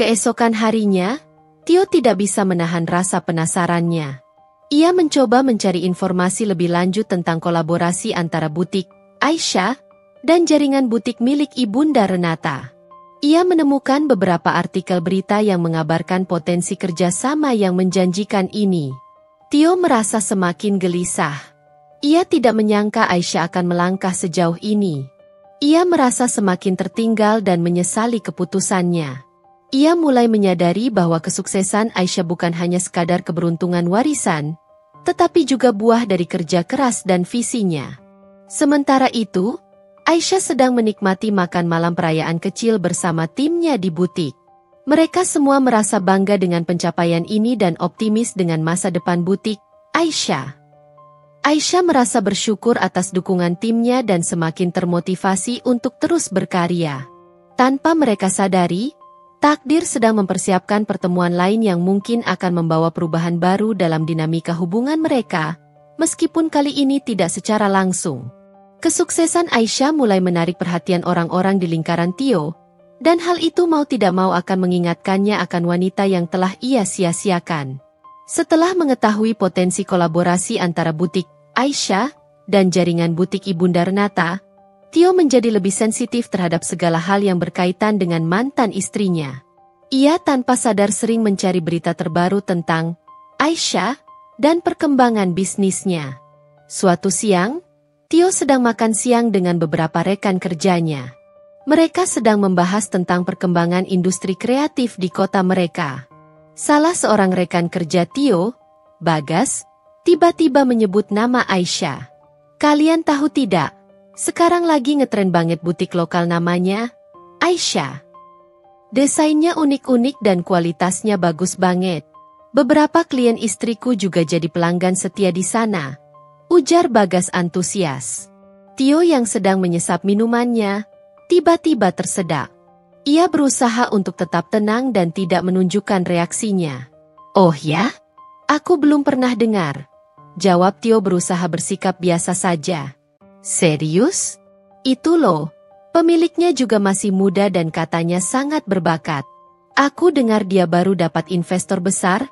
Keesokan harinya, Tio tidak bisa menahan rasa penasarannya. Ia mencoba mencari informasi lebih lanjut tentang kolaborasi antara butik Aisyah dan jaringan butik milik Ibunda Renata. Ia menemukan beberapa artikel berita yang mengabarkan potensi kerjasama yang menjanjikan ini. Tio merasa semakin gelisah. Ia tidak menyangka Aisyah akan melangkah sejauh ini. Ia merasa semakin tertinggal dan menyesali keputusannya. Ia mulai menyadari bahwa kesuksesan Aisyah bukan hanya sekadar keberuntungan warisan, tetapi juga buah dari kerja keras dan visinya. Sementara itu, Aisyah sedang menikmati makan malam perayaan kecil bersama timnya di butik. Mereka semua merasa bangga dengan pencapaian ini dan optimis dengan masa depan butik Aisyah. Aisyah merasa bersyukur atas dukungan timnya dan semakin termotivasi untuk terus berkarya. Tanpa mereka sadari, takdir sedang mempersiapkan pertemuan lain yang mungkin akan membawa perubahan baru dalam dinamika hubungan mereka, meskipun kali ini tidak secara langsung. Kesuksesan Aisyah mulai menarik perhatian orang-orang di lingkaran Tio, dan hal itu mau tidak mau akan mengingatkannya akan wanita yang telah ia sia-siakan. Setelah mengetahui potensi kolaborasi antara butik Aisyah dan jaringan butik Ibunda Renata, Tio menjadi lebih sensitif terhadap segala hal yang berkaitan dengan mantan istrinya. Ia tanpa sadar sering mencari berita terbaru tentang Aisyah dan perkembangan bisnisnya. Suatu siang, Tio sedang makan siang dengan beberapa rekan kerjanya. Mereka sedang membahas tentang perkembangan industri kreatif di kota mereka. Salah seorang rekan kerja Tio, Bagas, tiba-tiba menyebut nama Aisyah. Kalian tahu tidak, sekarang lagi ngetren banget butik lokal namanya Aisyah. Desainnya unik-unik dan kualitasnya bagus banget. Beberapa klien istriku juga jadi pelanggan setia di sana, ujar Bagas antusias. Tio yang sedang menyesap minumannya, tiba-tiba tersedak. Ia berusaha untuk tetap tenang dan tidak menunjukkan reaksinya. Oh ya? Aku belum pernah dengar. Jawab Tio berusaha bersikap biasa saja. Serius? Itu loh, pemiliknya juga masih muda dan katanya sangat berbakat. Aku dengar dia baru dapat investor besar,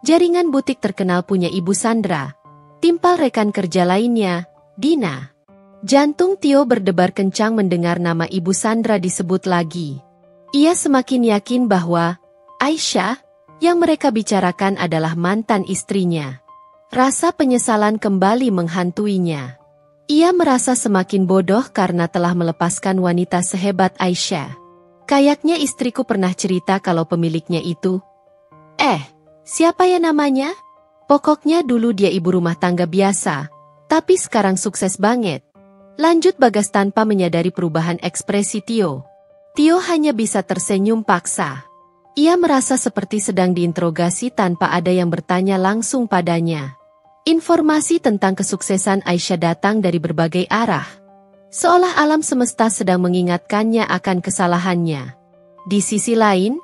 jaringan butik terkenal punya Ibu Sandra. Timpal rekan kerja lainnya, Dina. Jantung Tio berdebar kencang mendengar nama Ibu Sandra disebut lagi. Ia semakin yakin bahwa Aisyah yang mereka bicarakan adalah mantan istrinya. Rasa penyesalan kembali menghantuinya. Ia merasa semakin bodoh karena telah melepaskan wanita sehebat Aisyah. Kayaknya istriku pernah cerita kalau pemiliknya itu. Siapa ya namanya? Pokoknya dulu dia ibu rumah tangga biasa, tapi sekarang sukses banget. Lanjut Bagas tanpa menyadari perubahan ekspresi Tio. Tio hanya bisa tersenyum paksa. Ia merasa seperti sedang diinterogasi tanpa ada yang bertanya langsung padanya. Informasi tentang kesuksesan Aisyah datang dari berbagai arah. Seolah alam semesta sedang mengingatkannya akan kesalahannya. Di sisi lain,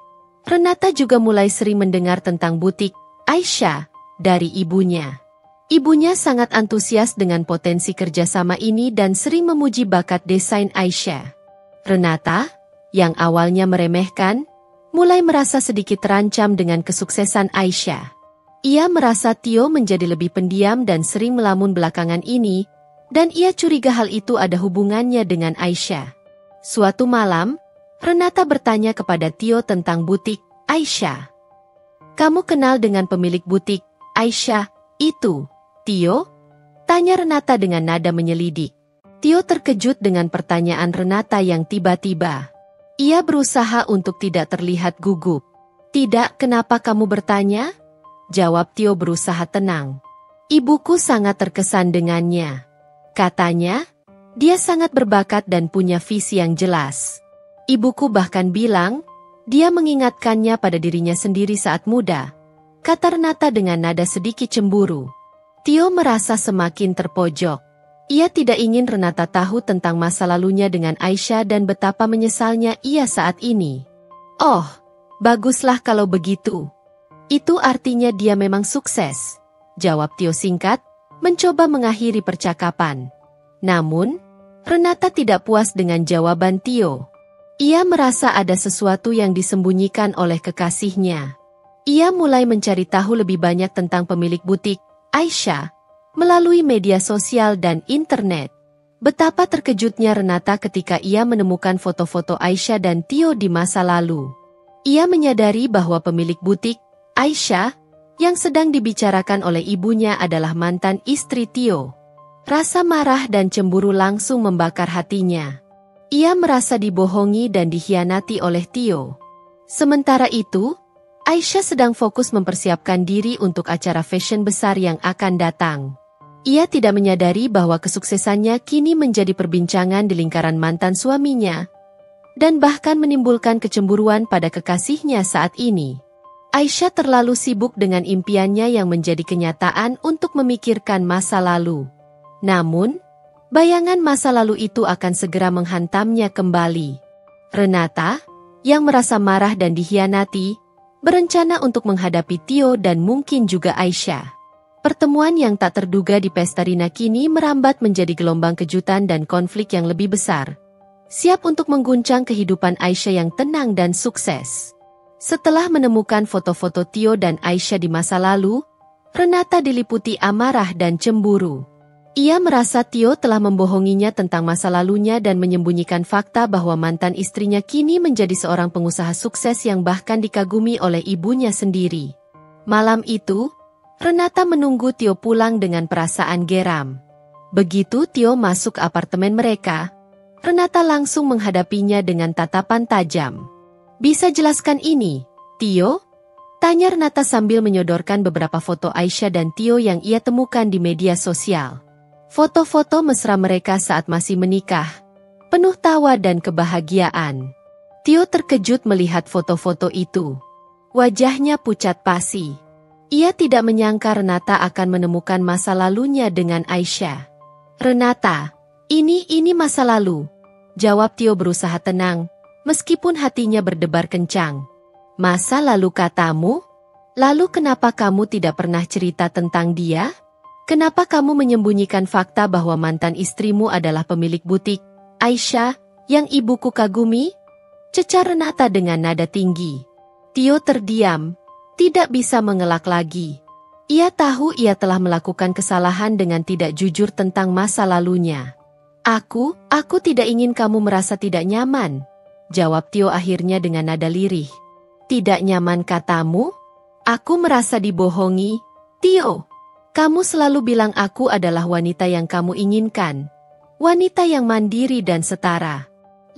Renata juga mulai sering mendengar tentang butik Aisyah dari ibunya. Ibunya sangat antusias dengan potensi kerjasama ini dan sering memuji bakat desain Aisyah. Renata, yang awalnya meremehkan, mulai merasa sedikit terancam dengan kesuksesan Aisyah. Ia merasa Tio menjadi lebih pendiam dan sering melamun belakangan ini, dan ia curiga hal itu ada hubungannya dengan Aisyah. Suatu malam, Renata bertanya kepada Tio tentang butik Aisyah. Kamu kenal dengan pemilik butik Aisyah itu, Tio? Tanya Renata dengan nada menyelidik. Tio terkejut dengan pertanyaan Renata yang tiba-tiba. Ia berusaha untuk tidak terlihat gugup. Tidak, kenapa kamu bertanya? Jawab Tio berusaha tenang. Ibuku sangat terkesan dengannya. Katanya, dia sangat berbakat dan punya visi yang jelas. Ibuku bahkan bilang, dia mengingatkannya pada dirinya sendiri saat muda. Kata Renata dengan nada sedikit cemburu. Tio merasa semakin terpojok. Ia tidak ingin Renata tahu tentang masa lalunya dengan Aisyah dan betapa menyesalnya ia saat ini. Oh, baguslah kalau begitu. Itu artinya dia memang sukses, jawab Tio singkat, mencoba mengakhiri percakapan. Namun, Renata tidak puas dengan jawaban Tio. Ia merasa ada sesuatu yang disembunyikan oleh kekasihnya. Ia mulai mencari tahu lebih banyak tentang pemilik butik, Aisyah, melalui media sosial dan internet. Betapa terkejutnya Renata ketika ia menemukan foto-foto Aisyah dan Tio di masa lalu. Ia menyadari bahwa pemilik butik, Aisyah, yang sedang dibicarakan oleh ibunya adalah mantan istri Tio. Rasa marah dan cemburu langsung membakar hatinya. Ia merasa dibohongi dan dikhianati oleh Tio. Sementara itu, Aisyah sedang fokus mempersiapkan diri untuk acara fashion besar yang akan datang. Ia tidak menyadari bahwa kesuksesannya kini menjadi perbincangan di lingkaran mantan suaminya, dan bahkan menimbulkan kecemburuan pada kekasihnya saat ini. Aisyah terlalu sibuk dengan impiannya yang menjadi kenyataan untuk memikirkan masa lalu. Namun, bayangan masa lalu itu akan segera menghantamnya kembali. Renata, yang merasa marah dan dikhianati, berencana untuk menghadapi Tio dan mungkin juga Aisyah. Pertemuan yang tak terduga di pesta Rina kini merambat menjadi gelombang kejutan dan konflik yang lebih besar. Siap untuk mengguncang kehidupan Aisyah yang tenang dan sukses. Setelah menemukan foto-foto Tio dan Aisyah di masa lalu, Renata diliputi amarah dan cemburu. Ia merasa Tio telah membohonginya tentang masa lalunya dan menyembunyikan fakta bahwa mantan istrinya kini menjadi seorang pengusaha sukses yang bahkan dikagumi oleh ibunya sendiri. Malam itu, Renata menunggu Tio pulang dengan perasaan geram. Begitu Tio masuk apartemen mereka, Renata langsung menghadapinya dengan tatapan tajam. Bisa jelaskan ini, Tio? Tanya Renata sambil menyodorkan beberapa foto Aisyah dan Tio yang ia temukan di media sosial. Foto-foto mesra mereka saat masih menikah, penuh tawa dan kebahagiaan. Tio terkejut melihat foto-foto itu. Wajahnya pucat pasi. Ia tidak menyangka Renata akan menemukan masa lalunya dengan Aisyah. Renata, ini masa lalu, jawab Tio berusaha tenang, meskipun hatinya berdebar kencang. Masa lalu katamu? Lalu kenapa kamu tidak pernah cerita tentang dia? Kenapa kamu menyembunyikan fakta bahwa mantan istrimu adalah pemilik butik, Aisyah, yang ibuku kagumi? Cecar Renata dengan nada tinggi. Tio terdiam. Tidak bisa mengelak lagi. Ia tahu ia telah melakukan kesalahan dengan tidak jujur tentang masa lalunya. Aku tidak ingin kamu merasa tidak nyaman, jawab Tio akhirnya dengan nada lirih. Tidak nyaman katamu? Aku merasa dibohongi. Tio, kamu selalu bilang aku adalah wanita yang kamu inginkan. Wanita yang mandiri dan setara.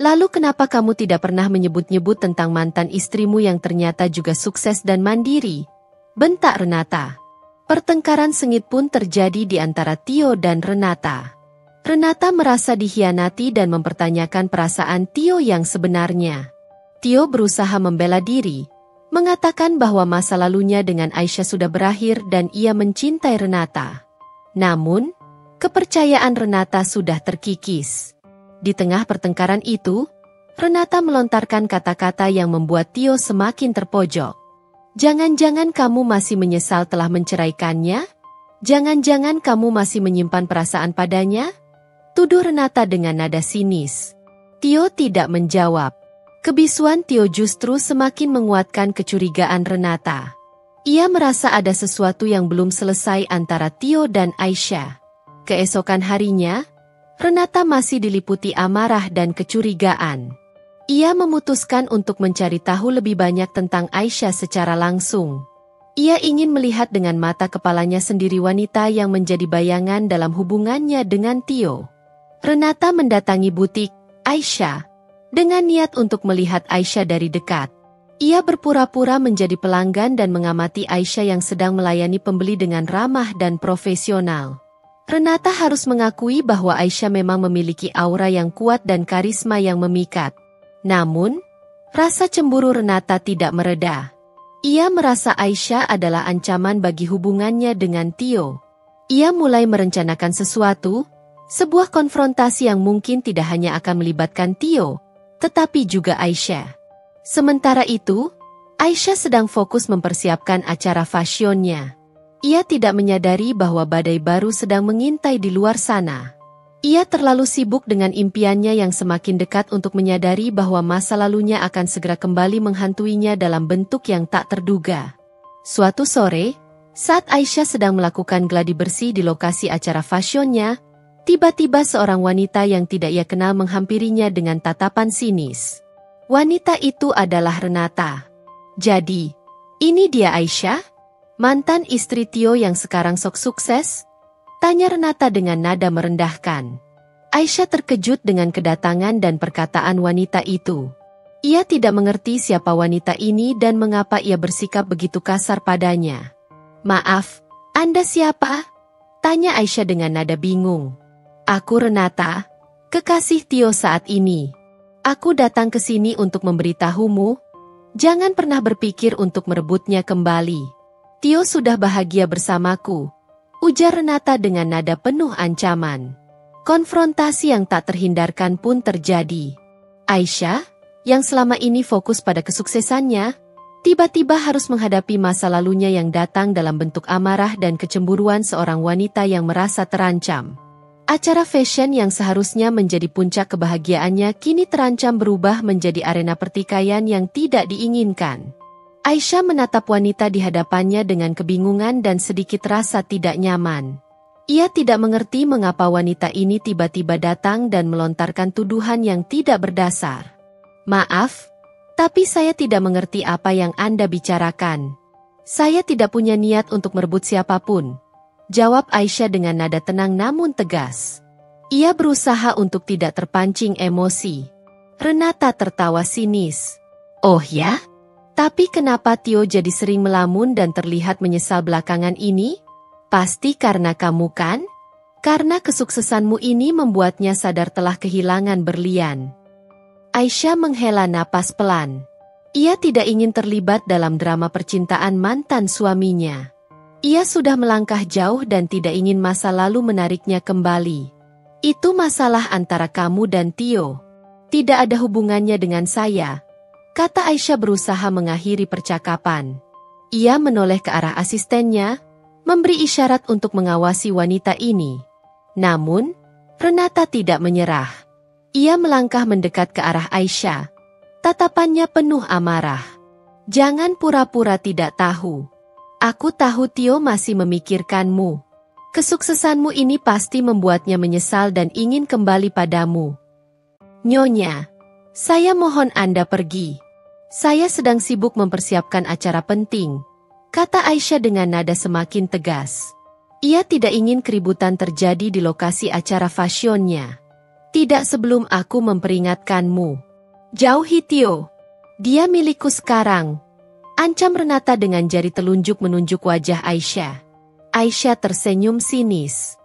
Lalu kenapa kamu tidak pernah menyebut-nyebut tentang mantan istrimu yang ternyata juga sukses dan mandiri? Bentak Renata. Pertengkaran sengit pun terjadi di antara Tio dan Renata. Renata merasa dikhianati dan mempertanyakan perasaan Tio yang sebenarnya. Tio berusaha membela diri, mengatakan bahwa masa lalunya dengan Aisyah sudah berakhir dan ia mencintai Renata. Namun, kepercayaan Renata sudah terkikis. Di tengah pertengkaran itu, Renata melontarkan kata-kata yang membuat Tio semakin terpojok. Jangan-jangan kamu masih menyesal telah menceraikannya? Jangan-jangan kamu masih menyimpan perasaan padanya? Tuduh Renata dengan nada sinis. Tio tidak menjawab. Kebisuan Tio justru semakin menguatkan kecurigaan Renata. Ia merasa ada sesuatu yang belum selesai antara Tio dan Aisyah. Keesokan harinya, Renata masih diliputi amarah dan kecurigaan. Ia memutuskan untuk mencari tahu lebih banyak tentang Aisyah secara langsung. Ia ingin melihat dengan mata kepalanya sendiri wanita yang menjadi bayangan dalam hubungannya dengan Tio. Renata mendatangi butik Aisyah dengan niat untuk melihat Aisyah dari dekat. Ia berpura-pura menjadi pelanggan dan mengamati Aisyah yang sedang melayani pembeli dengan ramah dan profesional. Renata harus mengakui bahwa Aisyah memang memiliki aura yang kuat dan karisma yang memikat. Namun, rasa cemburu Renata tidak mereda. Ia merasa Aisyah adalah ancaman bagi hubungannya dengan Tio. Ia mulai merencanakan sesuatu, sebuah konfrontasi yang mungkin tidak hanya akan melibatkan Tio, tetapi juga Aisyah. Sementara itu, Aisyah sedang fokus mempersiapkan acara fashionnya. Ia tidak menyadari bahwa badai baru sedang mengintai di luar sana. Ia terlalu sibuk dengan impiannya yang semakin dekat untuk menyadari bahwa masa lalunya akan segera kembali menghantuinya dalam bentuk yang tak terduga. Suatu sore, saat Aisyah sedang melakukan gladi bersih di lokasi acara fashionnya, tiba-tiba seorang wanita yang tidak ia kenal menghampirinya dengan tatapan sinis. Wanita itu adalah Renata. Jadi, ini dia Aisyah? Mantan istri Tio yang sekarang sok sukses? Tanya Renata dengan nada merendahkan. Aisyah terkejut dengan kedatangan dan perkataan wanita itu. Ia tidak mengerti siapa wanita ini dan mengapa ia bersikap begitu kasar padanya. Maaf, Anda siapa? Tanya Aisyah dengan nada bingung. Aku Renata, kekasih Tio saat ini. Aku datang ke sini untuk memberitahumu, jangan pernah berpikir untuk merebutnya kembali. Tio sudah bahagia bersamaku, ujar Renata dengan nada penuh ancaman. Konfrontasi yang tak terhindarkan pun terjadi. Aisyah, yang selama ini fokus pada kesuksesannya, tiba-tiba harus menghadapi masa lalunya yang datang dalam bentuk amarah dan kecemburuan seorang wanita yang merasa terancam. Acara fashion yang seharusnya menjadi puncak kebahagiaannya kini terancam berubah menjadi arena pertikaian yang tidak diinginkan. Aisyah menatap wanita di hadapannya dengan kebingungan dan sedikit rasa tidak nyaman. Ia tidak mengerti mengapa wanita ini tiba-tiba datang dan melontarkan tuduhan yang tidak berdasar. Maaf, tapi saya tidak mengerti apa yang Anda bicarakan. Saya tidak punya niat untuk merebut siapapun. Jawab Aisyah dengan nada tenang namun tegas. Ia berusaha untuk tidak terpancing emosi. Renata tertawa sinis. Oh ya? Tapi kenapa Tio jadi sering melamun dan terlihat menyesal belakangan ini? Pasti karena kamu kan? Karena kesuksesanmu ini membuatnya sadar telah kehilangan berlian. Aisyah menghela napas pelan. Ia tidak ingin terlibat dalam drama percintaan mantan suaminya. Ia sudah melangkah jauh dan tidak ingin masa lalu menariknya kembali. Itu masalah antara kamu dan Tio. Tidak ada hubungannya dengan saya, kata Aisyah berusaha mengakhiri percakapan. Ia menoleh ke arah asistennya, memberi isyarat untuk mengawasi wanita ini. Namun, Renata tidak menyerah. Ia melangkah mendekat ke arah Aisyah. Tatapannya penuh amarah. Jangan pura-pura tidak tahu. Aku tahu Tio masih memikirkanmu. Kesuksesanmu ini pasti membuatnya menyesal dan ingin kembali padamu. Nyonya, saya mohon Anda pergi. Saya sedang sibuk mempersiapkan acara penting, kata Aisyah dengan nada semakin tegas. Ia tidak ingin keributan terjadi di lokasi acara fashionnya. Tidak sebelum aku memperingatkanmu. Jauhi Tio. Dia milikku sekarang. Ancam Renata dengan jari telunjuk menunjuk wajah Aisyah. Aisyah tersenyum sinis.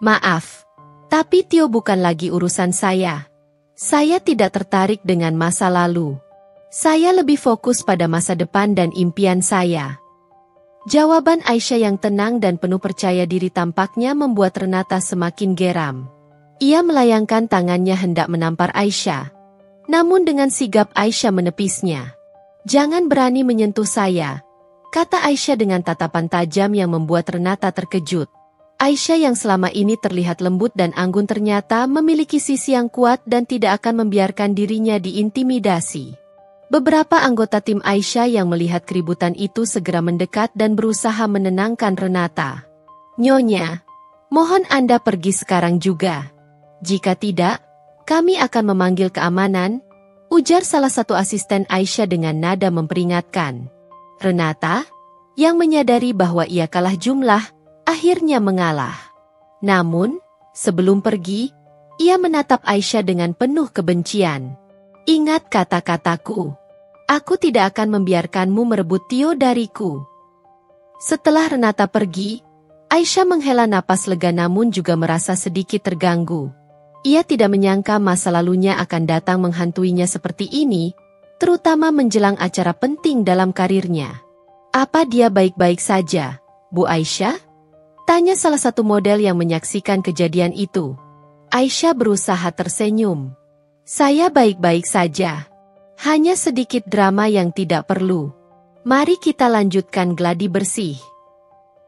Maaf, tapi Tio bukan lagi urusan saya. Saya tidak tertarik dengan masa lalu. Saya lebih fokus pada masa depan dan impian saya. Jawaban Aisyah yang tenang dan penuh percaya diri tampaknya membuat Renata semakin geram. Ia melayangkan tangannya hendak menampar Aisyah. Namun dengan sigap Aisyah menepisnya. Jangan berani menyentuh saya, kata Aisyah dengan tatapan tajam yang membuat Renata terkejut. Aisyah yang selama ini terlihat lembut dan anggun ternyata memiliki sisi yang kuat dan tidak akan membiarkan dirinya diintimidasi. Beberapa anggota tim Aisyah yang melihat keributan itu segera mendekat dan berusaha menenangkan Renata. Nyonya, mohon Anda pergi sekarang juga. Jika tidak, kami akan memanggil keamanan, ujar salah satu asisten Aisyah dengan nada memperingatkan. Renata, yang menyadari bahwa ia kalah jumlah, akhirnya mengalah. Namun, sebelum pergi, Ia menatap Aisyah dengan penuh kebencian. Ingat kata-kataku. Aku tidak akan membiarkanmu merebut Tio dariku. Setelah Renata pergi, Aisyah menghela napas lega namun juga merasa sedikit terganggu. Ia tidak menyangka masa lalunya akan datang menghantuinya seperti ini, terutama menjelang acara penting dalam karirnya. Apa dia baik-baik saja, Bu Aisyah? Tanya salah satu model yang menyaksikan kejadian itu. Aisyah berusaha tersenyum. Saya baik-baik saja. Hanya sedikit drama yang tidak perlu. Mari kita lanjutkan gladi bersih.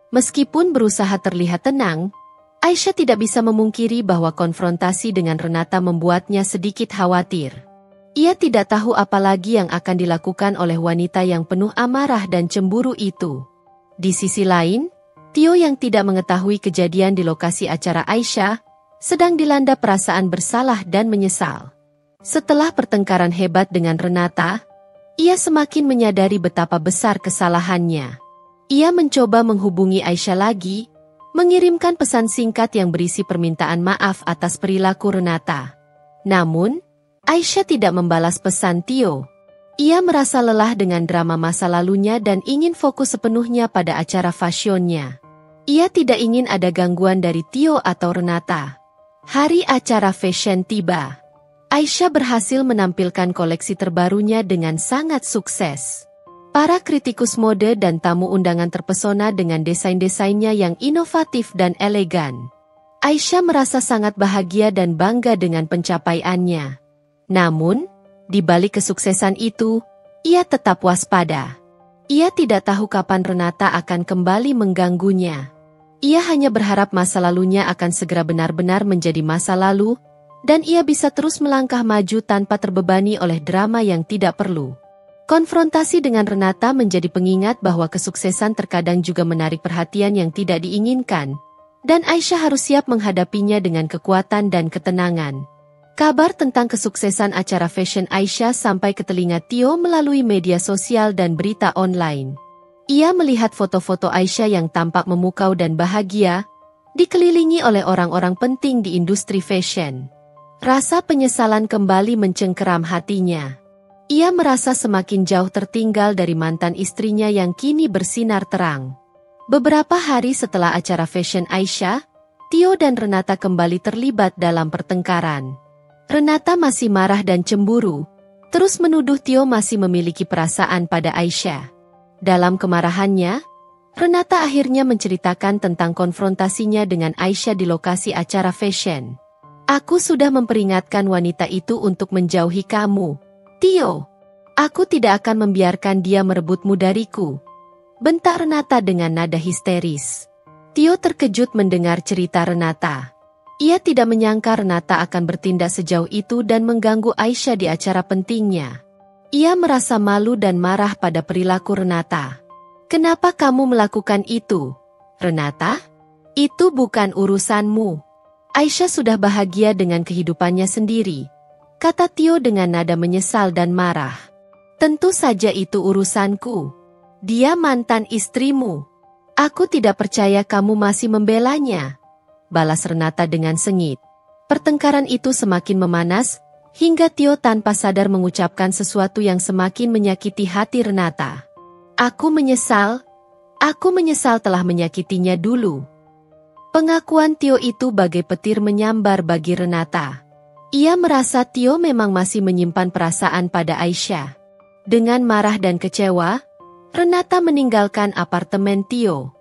Meskipun berusaha terlihat tenang, Aisyah tidak bisa memungkiri bahwa konfrontasi dengan Renata membuatnya sedikit khawatir. Ia tidak tahu apa lagi yang akan dilakukan oleh wanita yang penuh amarah dan cemburu itu. Di sisi lain, Tio yang tidak mengetahui kejadian di lokasi acara Aisyah, sedang dilanda perasaan bersalah dan menyesal. Setelah pertengkaran hebat dengan Renata, ia semakin menyadari betapa besar kesalahannya. Ia mencoba menghubungi Aisyah lagi, mengirimkan pesan singkat yang berisi permintaan maaf atas perilaku Renata. Namun, Aisyah tidak membalas pesan Tio. Ia merasa lelah dengan drama masa lalunya dan ingin fokus sepenuhnya pada acara fashionnya. Ia tidak ingin ada gangguan dari Tio atau Renata. Hari acara fashion tiba. Aisyah berhasil menampilkan koleksi terbarunya dengan sangat sukses. Para kritikus mode dan tamu undangan terpesona dengan desain-desainnya yang inovatif dan elegan. Aisyah merasa sangat bahagia dan bangga dengan pencapaiannya. Namun, di balik kesuksesan itu, ia tetap waspada. Ia tidak tahu kapan Renata akan kembali mengganggunya. Ia hanya berharap masa lalunya akan segera benar-benar menjadi masa lalu, dan ia bisa terus melangkah maju tanpa terbebani oleh drama yang tidak perlu. Konfrontasi dengan Renata menjadi pengingat bahwa kesuksesan terkadang juga menarik perhatian yang tidak diinginkan, dan Aisyah harus siap menghadapinya dengan kekuatan dan ketenangan. Kabar tentang kesuksesan acara fashion Aisyah sampai ke telinga Tio melalui media sosial dan berita online. Ia melihat foto-foto Aisyah yang tampak memukau dan bahagia, dikelilingi oleh orang-orang penting di industri fashion. Rasa penyesalan kembali mencengkeram hatinya. Ia merasa semakin jauh tertinggal dari mantan istrinya yang kini bersinar terang. Beberapa hari setelah acara fashion Aisyah, Tio dan Renata kembali terlibat dalam pertengkaran. Renata masih marah dan cemburu, terus menuduh Tio masih memiliki perasaan pada Aisyah. Dalam kemarahannya, Renata akhirnya menceritakan tentang konfrontasinya dengan Aisyah di lokasi acara fashion. Aku sudah memperingatkan wanita itu untuk menjauhi kamu, Tio. Aku tidak akan membiarkan dia merebutmu dariku. Bentak Renata dengan nada histeris. Tio terkejut mendengar cerita Renata. Ia tidak menyangka Renata akan bertindak sejauh itu dan mengganggu Aisyah di acara pentingnya. Ia merasa malu dan marah pada perilaku Renata. Kenapa kamu melakukan itu, Renata? Itu bukan urusanmu. Aisyah sudah bahagia dengan kehidupannya sendiri, kata Tio dengan nada menyesal dan marah. Tentu saja itu urusanku. Dia mantan istrimu. Aku tidak percaya kamu masih membelanya, balas Renata dengan sengit. Pertengkaran itu semakin memanas, hingga Tio tanpa sadar mengucapkan sesuatu yang semakin menyakiti hati Renata. Aku menyesal telah menyakitinya dulu. Pengakuan Tio itu bagai petir menyambar bagi Renata. Ia merasa Tio memang masih menyimpan perasaan pada Aisyah. Dengan marah dan kecewa, Renata meninggalkan apartemen Tio.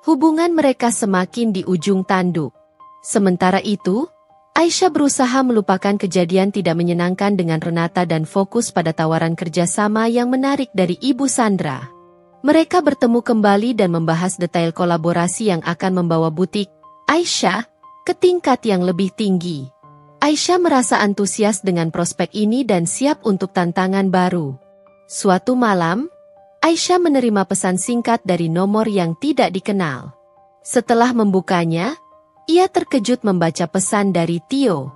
Hubungan mereka semakin di ujung tanduk. Sementara itu, Aisyah berusaha melupakan kejadian tidak menyenangkan dengan Renata dan fokus pada tawaran kerjasama yang menarik dari Ibu Sandra. Mereka bertemu kembali dan membahas detail kolaborasi yang akan membawa butik Aisyah ke tingkat yang lebih tinggi. Aisyah merasa antusias dengan prospek ini dan siap untuk tantangan baru. Suatu malam, Aisyah menerima pesan singkat dari nomor yang tidak dikenal. Setelah membukanya, ia terkejut membaca pesan dari Tio.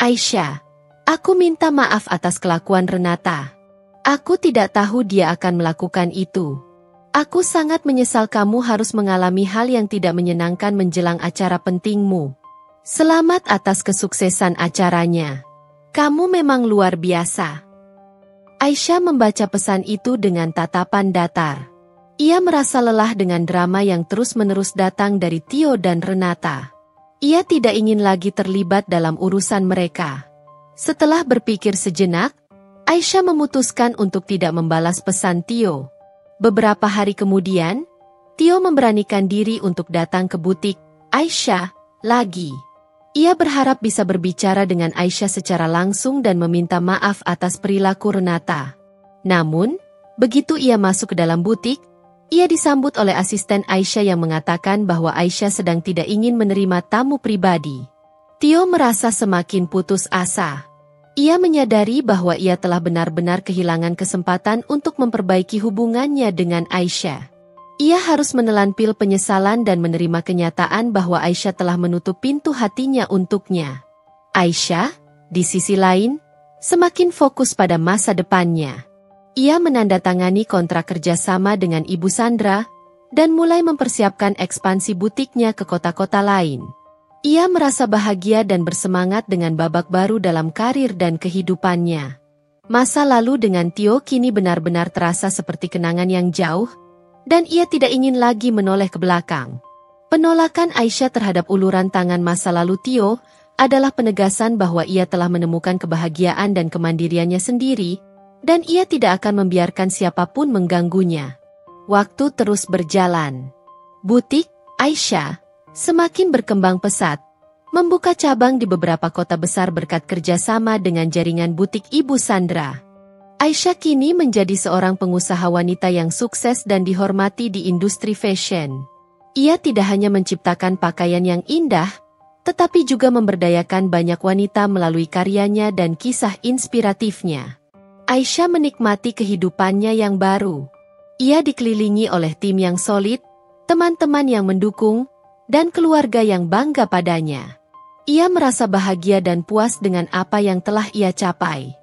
Aisyah, aku minta maaf atas kelakuan Renata. Aku tidak tahu dia akan melakukan itu. Aku sangat menyesal kamu harus mengalami hal yang tidak menyenangkan menjelang acara pentingmu. Selamat atas kesuksesan acaranya. Kamu memang luar biasa. Aisyah membaca pesan itu dengan tatapan datar. Ia merasa lelah dengan drama yang terus-menerus datang dari Tio dan Renata. Ia tidak ingin lagi terlibat dalam urusan mereka. Setelah berpikir sejenak, Aisyah memutuskan untuk tidak membalas pesan Tio. Beberapa hari kemudian, Tio memberanikan diri untuk datang ke butik Aisyah lagi. Ia berharap bisa berbicara dengan Aisyah secara langsung dan meminta maaf atas perilaku Renata. Namun, begitu ia masuk ke dalam butik, ia disambut oleh asisten Aisyah yang mengatakan bahwa Aisyah sedang tidak ingin menerima tamu pribadi. Tio merasa semakin putus asa. Ia menyadari bahwa ia telah benar-benar kehilangan kesempatan untuk memperbaiki hubungannya dengan Aisyah. Ia harus menelan pil penyesalan dan menerima kenyataan bahwa Aisyah telah menutup pintu hatinya untuknya. Aisyah, di sisi lain, semakin fokus pada masa depannya. Ia menandatangani kontrak kerjasama dengan Ibu Sandra dan mulai mempersiapkan ekspansi butiknya ke kota-kota lain. Ia merasa bahagia dan bersemangat dengan babak baru dalam karir dan kehidupannya. Masa lalu dengan Tio kini benar-benar terasa seperti kenangan yang jauh, dan ia tidak ingin lagi menoleh ke belakang. Penolakan Aisyah terhadap uluran tangan masa lalu Tio adalah penegasan bahwa ia telah menemukan kebahagiaan dan kemandiriannya sendiri, dan ia tidak akan membiarkan siapapun mengganggunya. Waktu terus berjalan. Butik Aisyah semakin berkembang pesat, membuka cabang di beberapa kota besar berkat kerjasama dengan jaringan butik Ibu Sandra. Aisyah kini menjadi seorang pengusaha wanita yang sukses dan dihormati di industri fashion. Ia tidak hanya menciptakan pakaian yang indah, tetapi juga memberdayakan banyak wanita melalui karyanya dan kisah inspiratifnya. Aisyah menikmati kehidupannya yang baru. Ia dikelilingi oleh tim yang solid, teman-teman yang mendukung, dan keluarga yang bangga padanya. Ia merasa bahagia dan puas dengan apa yang telah ia capai.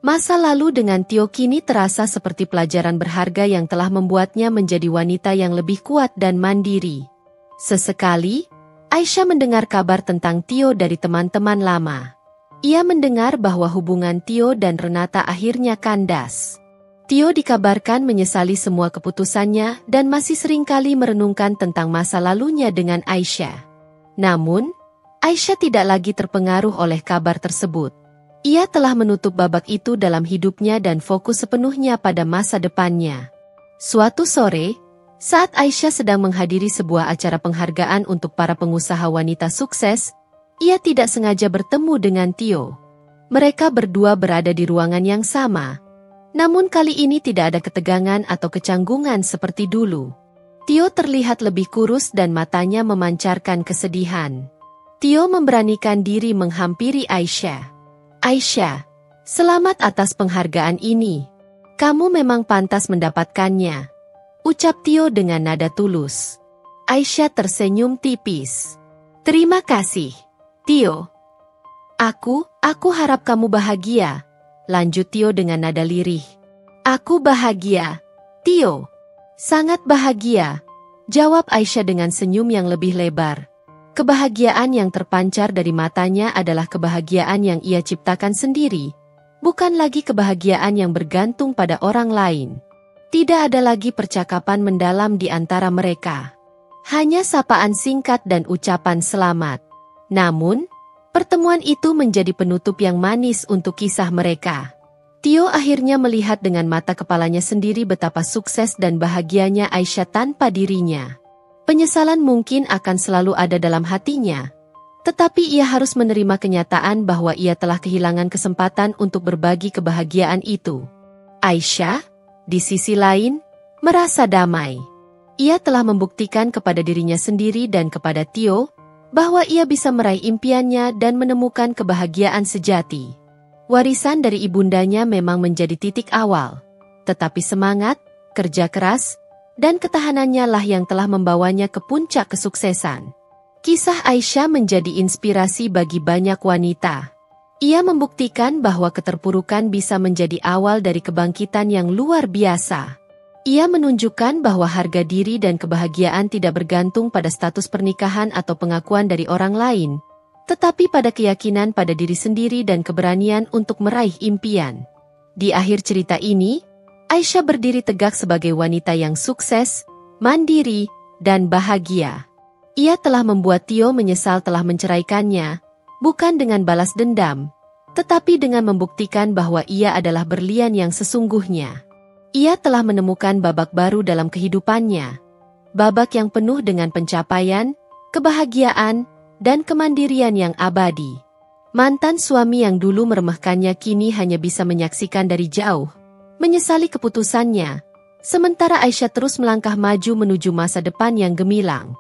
Masa lalu dengan Tio kini terasa seperti pelajaran berharga yang telah membuatnya menjadi wanita yang lebih kuat dan mandiri. Sesekali, Aisyah mendengar kabar tentang Tio dari teman-teman lama. Ia mendengar bahwa hubungan Tio dan Renata akhirnya kandas. Tio dikabarkan menyesali semua keputusannya dan masih seringkali merenungkan tentang masa lalunya dengan Aisyah. Namun, Aisyah tidak lagi terpengaruh oleh kabar tersebut. Ia telah menutup babak itu dalam hidupnya dan fokus sepenuhnya pada masa depannya. Suatu sore, saat Aisyah sedang menghadiri sebuah acara penghargaan untuk para pengusaha wanita sukses, ia tidak sengaja bertemu dengan Tio. Mereka berdua berada di ruangan yang sama. Namun kali ini tidak ada ketegangan atau kecanggungan seperti dulu. Tio terlihat lebih kurus dan matanya memancarkan kesedihan. Tio memberanikan diri menghampiri Aisyah. Aisyah, selamat atas penghargaan ini. Kamu memang pantas mendapatkannya, ucap Tio dengan nada tulus. Aisyah tersenyum tipis. Terima kasih, Tio. Aku harap kamu bahagia, lanjut Tio dengan nada lirih. Aku bahagia, Tio. Sangat bahagia, jawab Aisyah dengan senyum yang lebih lebar. Kebahagiaan yang terpancar dari matanya adalah kebahagiaan yang ia ciptakan sendiri, bukan lagi kebahagiaan yang bergantung pada orang lain. Tidak ada lagi percakapan mendalam di antara mereka. Hanya sapaan singkat dan ucapan selamat. Namun, pertemuan itu menjadi penutup yang manis untuk kisah mereka. Tio akhirnya melihat dengan mata kepalanya sendiri betapa sukses dan bahagianya Aisyah tanpa dirinya. Penyesalan mungkin akan selalu ada dalam hatinya, tetapi ia harus menerima kenyataan bahwa ia telah kehilangan kesempatan untuk berbagi kebahagiaan itu. Aisyah, di sisi lain, merasa damai. Ia telah membuktikan kepada dirinya sendiri dan kepada Tio, bahwa ia bisa meraih impiannya dan menemukan kebahagiaan sejati. Warisan dari ibundanya memang menjadi titik awal, tetapi semangat, kerja keras, dan ketahanannya lah yang telah membawanya ke puncak kesuksesan. Kisah Aisyah menjadi inspirasi bagi banyak wanita. Ia membuktikan bahwa keterpurukan bisa menjadi awal dari kebangkitan yang luar biasa. Ia menunjukkan bahwa harga diri dan kebahagiaan tidak bergantung pada status pernikahan atau pengakuan dari orang lain, tetapi pada keyakinan pada diri sendiri dan keberanian untuk meraih impian. Di akhir cerita ini, Aisyah berdiri tegak sebagai wanita yang sukses, mandiri, dan bahagia. Ia telah membuat Tio menyesal telah menceraikannya, bukan dengan balas dendam, tetapi dengan membuktikan bahwa ia adalah berlian yang sesungguhnya. Ia telah menemukan babak baru dalam kehidupannya, babak yang penuh dengan pencapaian, kebahagiaan, dan kemandirian yang abadi. Mantan suami yang dulu meremehkannya kini hanya bisa menyaksikan dari jauh, menyesali keputusannya, sementara Aisyah terus melangkah maju menuju masa depan yang gemilang.